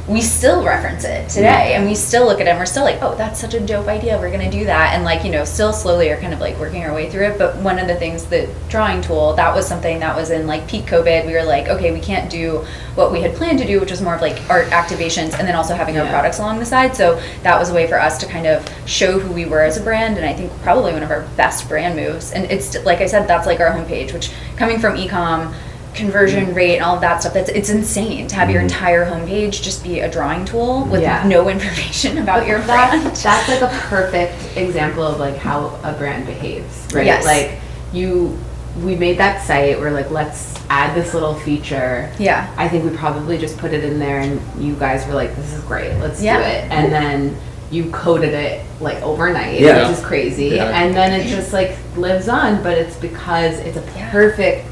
we still reference it today, and we still look at it and we're still like, oh, that's such a dope idea, we're gonna do that, and like, still slowly are kind of like working our way through it. But one of the things, the drawing tool, that was something that was in like peak COVID. We were like, okay, we can't do what we had planned to do, which was more of like art activations and then also having our Yeah. products along the side. So that was a way for us to kind of show who we were as a brand, and I think probably one of our best brand moves. And it's, like I said, that's like our homepage, which coming from e-com, conversion rate and all of that stuff, it's insane to have your entire homepage just be a drawing tool with Yeah. no information about your brand. That's like a perfect example of like how a brand behaves, right? Yes. Like we made that site, we're like, let's add this little feature. Yeah. I think we probably just put it in there and you guys were like, this is great, let's Yeah. do it. And then you coded it like overnight, Yeah. which is crazy. Yeah. And then it just like lives on, but it's because it's a Yeah. perfect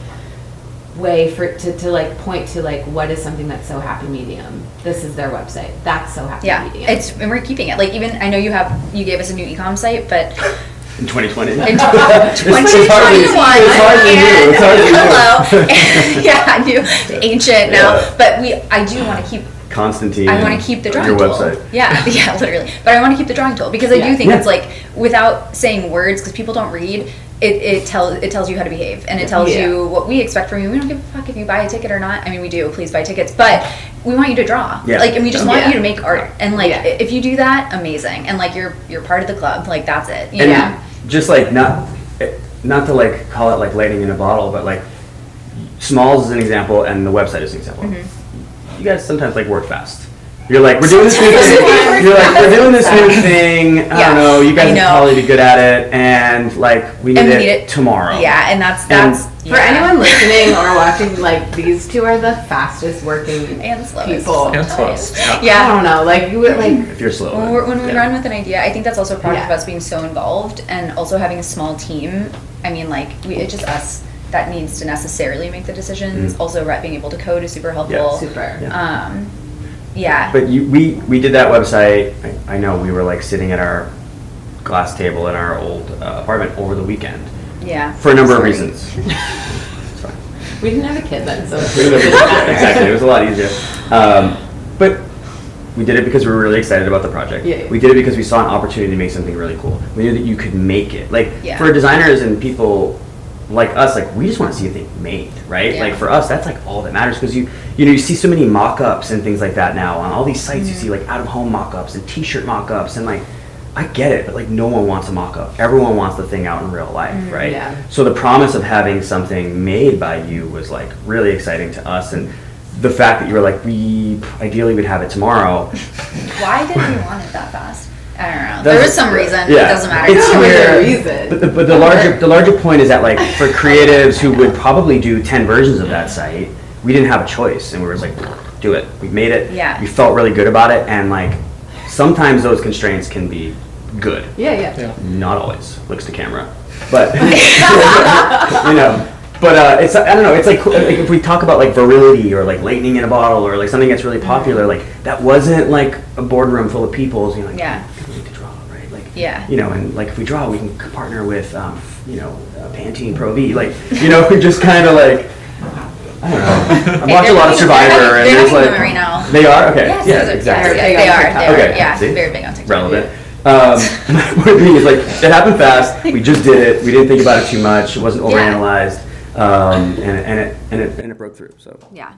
way for it to like point to like what is something that's so happy medium. This is their website. That's so happy Yeah, medium. and we're keeping it. Like even I know you gave us a new e-com site, but In 2020. in It's 2021, hardly new. It's hardly new. hello, yeah, new, ancient now. Yeah. But I do want to keep. Constantine. I want to keep the drawing your tool. website. Yeah, yeah, literally. But I want to keep the drawing tool because I do Yeah. think Yeah. it's like without saying words, because people don't read. It tells you how to behave, and it tells Yeah. you what we expect from you. We don't give a fuck if you buy a ticket or not. I mean, we do. Please buy tickets, but we want you to draw. Yeah. Like, and we just want Yeah. you to make art. And like, Yeah. if you do that, amazing. And like, you're part of the club. Like, that's it. You And know? just like not to like call it like lightning in a bottle, but like Smalls is an example and the website is an example. Mm-hmm. You guys sometimes like work fast. You're like, we're doing this new Sometimes we thing. work You're like, we're fast. doing this new thing. I Yeah, don't know. You I guys know. will probably be good at it, and like we need, And we it, need it tomorrow. Yeah, and that's For anyone listening or watching, like these two are the fastest working and slowest. people. And slowest. Yeah. Yeah. I don't know, like you would like If you're slow. When we yeah. run with an idea, I think that's also a product of Yeah. us being so involved and also having a small team. I mean, like, it's just us that needs to necessarily make the decisions. Mhm. Also, being able to code is super helpful. super. Yeah. Yeah. But we did that website. I know we were like sitting at our glass table in our old apartment over the weekend Yeah. for a number of Sorry. reasons. It's fine. We didn't have a kid then, so it We didn't did it- matter. exactly. It was a lot easier. But we did it because we were really excited about the project. Yeah. We did it because we saw an opportunity to make something really cool. We knew that you could make it. Like Yeah. for designers and people like us, like we just want to see a thing made, right? Yeah. Like for us, that's like all that matters because you see so many mock-ups and things like that now on all these sites. You see like out-of-home mock-ups and T-shirt mock-ups and like. I get it, but like no one wants a mock-up. Everyone wants the thing out in real life, right? Yeah. So the promise of having something made by you was like really exciting to us, and the fact that you were like, we ideally would have it tomorrow. Why did we want it that fast? I don't know. That's- There was some reason. yeah. It doesn't matter. It's No, where, there's a reason. But the larger point is that, like, for creatives who would probably do 10 versions of that site, we didn't have a choice, and we were just like, do it. We made it. Yeah. We felt really good about it, and like sometimes those constraints can be good. Yeah. Not always. Looks to camera, but you know. But it's, I don't know, it's like if we talk about like virility or like lightning in a bottle or like something that's really popular, like that wasn't like a boardroom full of people, so you're like, Yeah. we need to draw, right? Like, Yeah. you know, and like if we draw, we can partner with, you know, Pantene Pro V, like, you know, we just kind of like, I don't know. I watch a lot of Survivor, and they're there's having like, them right now. they are, okay, Yes, yeah, those are- exactly. yes, they are. Okay, Yeah, see? very big on TikTok. Relevant. My point being is like, it happened fast. We just did it. We didn't think about it too much. It wasn't Yeah. overanalyzed, and it broke through. So Yeah.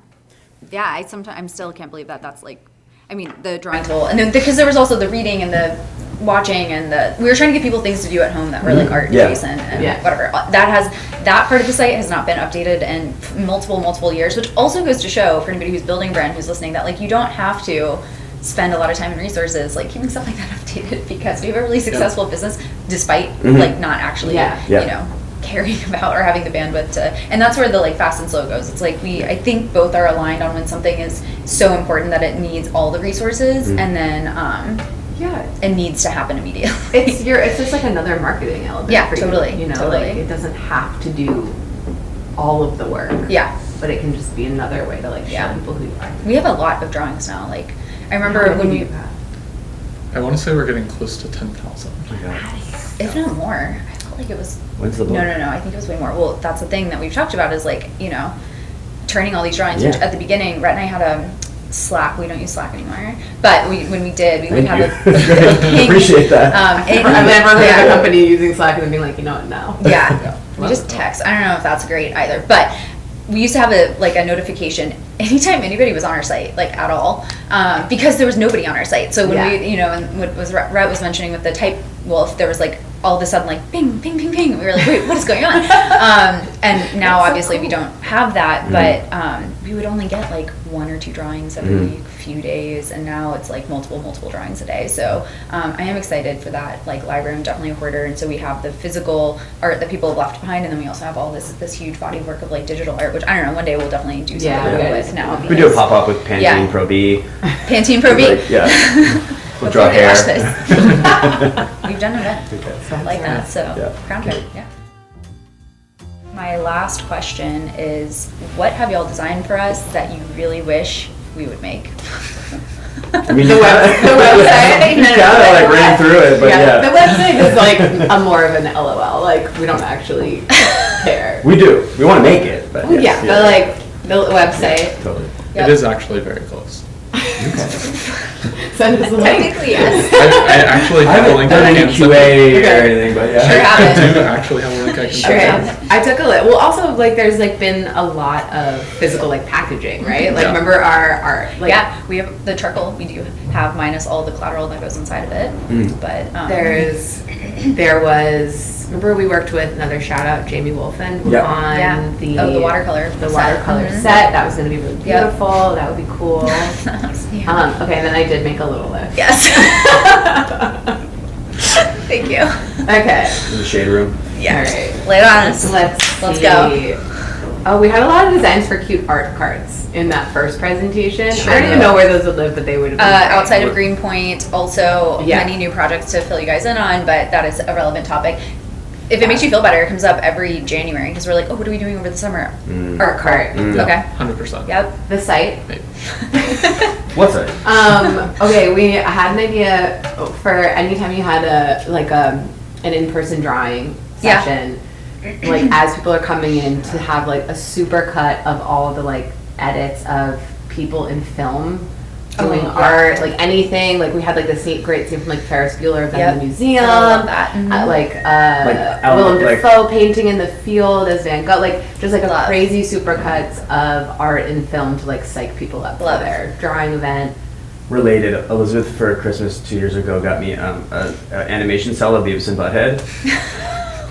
Yeah, I still can't believe that that's like, I mean, the drawing tool. And then, because there was also the reading and the watching and we were trying to give people things to do at home that were like art Yeah. adjacent and Yeah. whatever. That part of the site has not been updated in multiple years, which also goes to show for anybody who's building a brand who's listening that like you don't have to spend a lot of time and resources like keeping stuff like that updated, because we have a really successful business despite like not actually Yeah. Yeah. you know, caring about or having the bandwidth to, and that's where the like fast and slow goes. It's like I think both are aligned on when something is so important that it needs all the resources, and then Yeah. it needs to happen immediately. It's just like another marketing element. Yeah, for you, totally, You know, totally. like it doesn't have to do all of the work. Yeah. But it can just be another way to like show Yeah. people who you are. We have a lot of drawings now. Like I remember How many when do we, you have? I want to say we're getting close to 10,000. oh my God. if not more, I felt like it was. When's the book? No, I think it was way more. Well, that's the thing that we've talked about is like, you know, turning all these drawings, which Yeah. at the beginning, Rhett and I had a Slack. We don't use Slack anymore, but when we did, we would Thank have you. a ping. Appreciate that. I've never heard of yeah. a company using Slack and then being like, you know what, no. Yeah, we just text. I don't know if that's great either, but we used to have a notification anytime anybody was on our site, like at all, because there was nobody on our site. So when Yeah. we, you know, and what was Rhett was mentioning with the type, well, if there was like all of a sudden like ping, ping, ping, ping, we were like, wait, what is going on? And now obviously we don't have that, but we would only get like 1 or 2 drawings every few days, and now it's like multiple drawings a day. So I am excited for that. Like library, I'm definitely a hoarder, and so we have the physical art that people have left behind, and then we also have all this huge body of work of like digital art, which I don't know, one day we'll definitely do something Yeah. with now. We do a pop up with Pantene Yeah. Pro B. Pantene Pro B. Like, yeah. We'll draw Before we hair. watch this. We've done an event Okay. like that, so Yeah. crown hair, yeah. My last question is, what have y'all designed for us that you really wish we would make? I mean, The website? You kind of like ran through it, but yeah. The website is like a more of an LOL. Like we don't actually care. We do. We want to make it, but Yeah, yes, but like the website. totally. Yep. It is actually very close. Send us a link. Technically, yes. I actually I have a haven't link done I any can send QA you. or Okay. anything, but yeah. Sure have I it. do actually have a link I can Sure send you. have. I took a look. Well, also like there's like been a lot of physical like packaging, right? Like Yeah. remember our like Yeah, we have the charcoal. We do have minus all the collateral that goes inside of it, but there was remember we worked with another shout out Jamie Wolfen Yep. on Yeah. the Oh, the watercolor the set. watercolor Mhm. set that was going to be really Yep. beautiful. That would be cool. Yeah. Okay, and then I did make a little list. Yes. Thank you. Okay. In the shade room. Yeah. All right. Lay it on us. Let's go. see. Oh, we had a lot of designs for cute art cards in that first presentation. Sure. I don't even know where those would live, but they would have been great. Outside of Greenpoint, also Yeah. many new projects to fill you guys in on, but that is a relevant topic. If it makes you feel better, it comes up every January because we're like, oh, what are we doing over the summer? art card. Mm. Okay. 100%. Yep. The site. What's it? Okay, we had an idea for anytime you had an in-person drawing Yeah. session, like as people are coming in to have like a super cut of all the like edits of people in film doing yeah. art, like anything. Like we had like this great scene from like Ferris Bueller of them in Yep. the museum. I love that. Mhm. Willem like- Dafoe painting in the field as Van Gogh, like just like a Love. crazy super cuts of art in film to like psych people up Love. for their drawing event. Related, Elizabeth for Christmas 2 years ago got me an animation cell of Beavis and Butthead.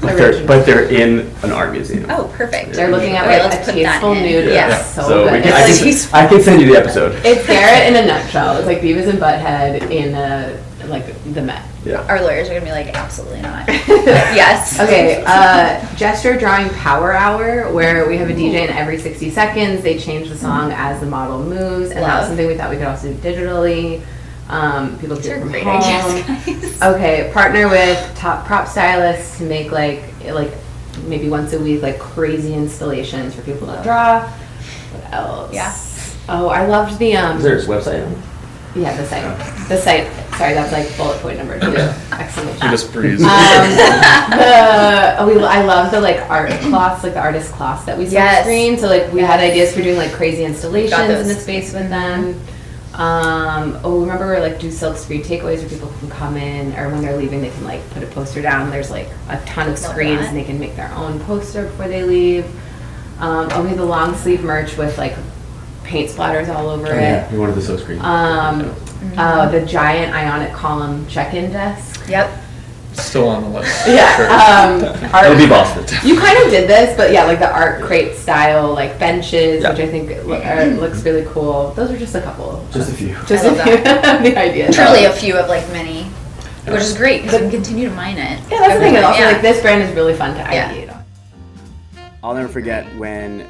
but they're in an art museum. Oh, perfect. They're looking at Okay, like let's a put that tasteful in. nude. Yeah. It's so good. We It's can, like, I can send you the episode. it's Garrett in a nutshell. It's like Beavis and Butthead in like the Met. Yeah. Our lawyers are gonna be like, absolutely not. Yes. Okay, gesture drawing power hour, where we have a DJ and every 60 seconds they change the song as the model moves, and that was Love. something we thought we could also do digitally. People These do are it from great home. ideas, guys. Okay, partner with top prop stylists to make like maybe once a week like crazy installations for people to draw. What else? Yeah. Oh, I loved the Is there a website on it? yeah, the site. The site. Sorry, that's like bullet point number 2. Exclamation. You just breeze. I love the like art cloths, like the artist cloths that we saw Yes. screen. So like we had ideas for doing like crazy installations Got in those. the space with them. Remember like do silk screen takeaways where people can come in, or when they're leaving they can like put a poster down. There's like a ton of Love screens that. and they can make their own poster before they leave. We have the long sleeve merch with like paint splatters all over it. Yeah, we wanted the silk screen. The giant ionic column check-in desk. Yep. Still on the list. Yeah. It'll Art, be Boston. you kind of did this, but yeah, like the art crate style, like benches, Yeah. which I think looks really cool. Those are just a couple. Just a few. Just I a love few of the ideas. Truly a few of like many, which is great because we can continue to mine it. Yeah, that's the thing. Also, Yeah. like this brand is really fun to Yeah. ideate on. I'll never forget when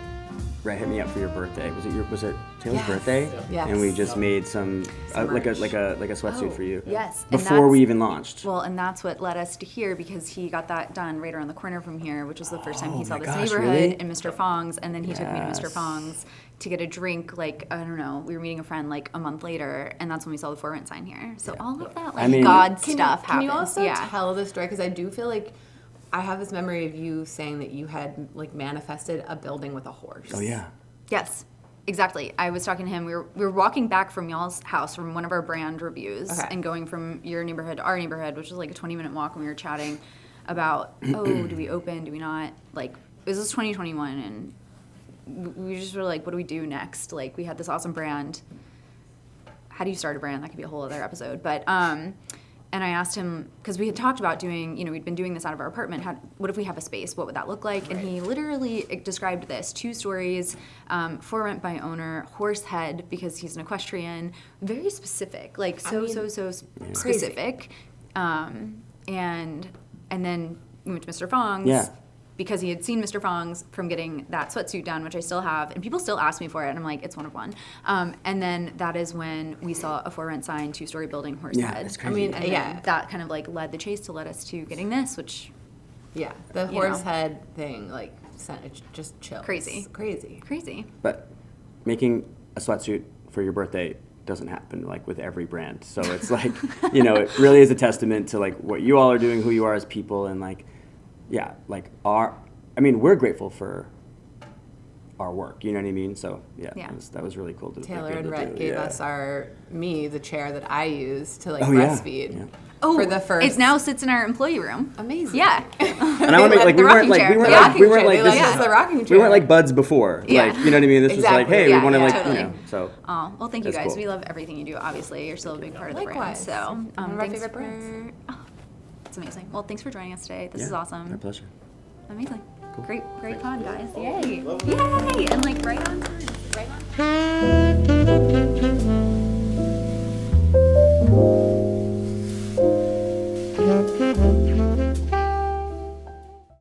Rhett hit me up for your birthday. Was it Taylor's Yes. birthday? Yes. And we just made some like a merch. sweatsuit for you. Yes, and Before we that's- even launched. Well, and that's what led us to here because he got that done right around the corner from here, which was the first time Oh he saw my this gosh, neighborhood really? in Mr. Fong's, and then he took me to Mr. Yes. Fong's to get a drink. Like I don't know, we were meeting a friend like a month later, and that's when we saw the For Rent sign here. So all of that like I mean- God Can stuff Can you happens. also Yeah. tell the story? Because I do feel like I have this memory of you saying that you had like manifested a building with a horse. Oh yeah. Yes, exactly. I was talking to him. We were walking back from y'all's house from one of our brand reviews Okay. and going from your neighborhood to our neighborhood, which was like a 20-minute walk, and we were chatting about, do we open, do we not? Like, this was 2021, and we just were like, what do we do next? Like, we had this awesome brand. How do you start a brand? That could be a whole other episode. But, and I asked him, because we had talked about doing, we'd been doing this out of our apartment. What if we have a space? What would that look like? And he literally described this: 2 stories, for rent by owner, horse head, because he's an equestrian, very specific, like so specific. And then we went to Mr. Fong's. Yeah. Because he had seen Mr. Fong's from getting that sweatsuit done, which I still have, and people still ask me for it, and I'm like, it's one of one. And then that is when we saw a For Rent sign, 2-story building, horse Yeah, head. that's crazy. I mean, And yeah. then that kind of like led the chase to let us to getting this, which Yeah, the You horse know. head thing, like, it's just chill. Crazy. Crazy. crazy. But making a sweatsuit for your birthday doesn't happen like with every brand. So it's like, it really is a testament to like what you all are doing, who you are as people, and like, yeah, like we're grateful for our work, you know what I mean? So yeah, Yeah. that was really cool to Taylor be and able to Rhett do, gave yeah. us the chair that I use to like Oh, yeah, breastfeed. yeah. Oh, For the first. it now sits in our employee room. Amazing. Yeah. And I want to make like The we weren't rocking like chair. we weren't The like we rocking weren't chair. like They this like is- us the rocking we chair. weren't like buds before. Yeah. Like you know what I mean? This Exactly. was like, hey, Yeah, we want to yeah, like totally. so Oh, well, thank you That's guys. cool. We love everything you do. Obviously, you're still a big part of the brand. Likewise. So, One of our thanks favorite brands. Oh, it's amazing. Well, thanks for joining us today. This yeah, is awesome. My pleasure. Amazing. Great pod, guys. Yay. Yay. And like right on time. Right on.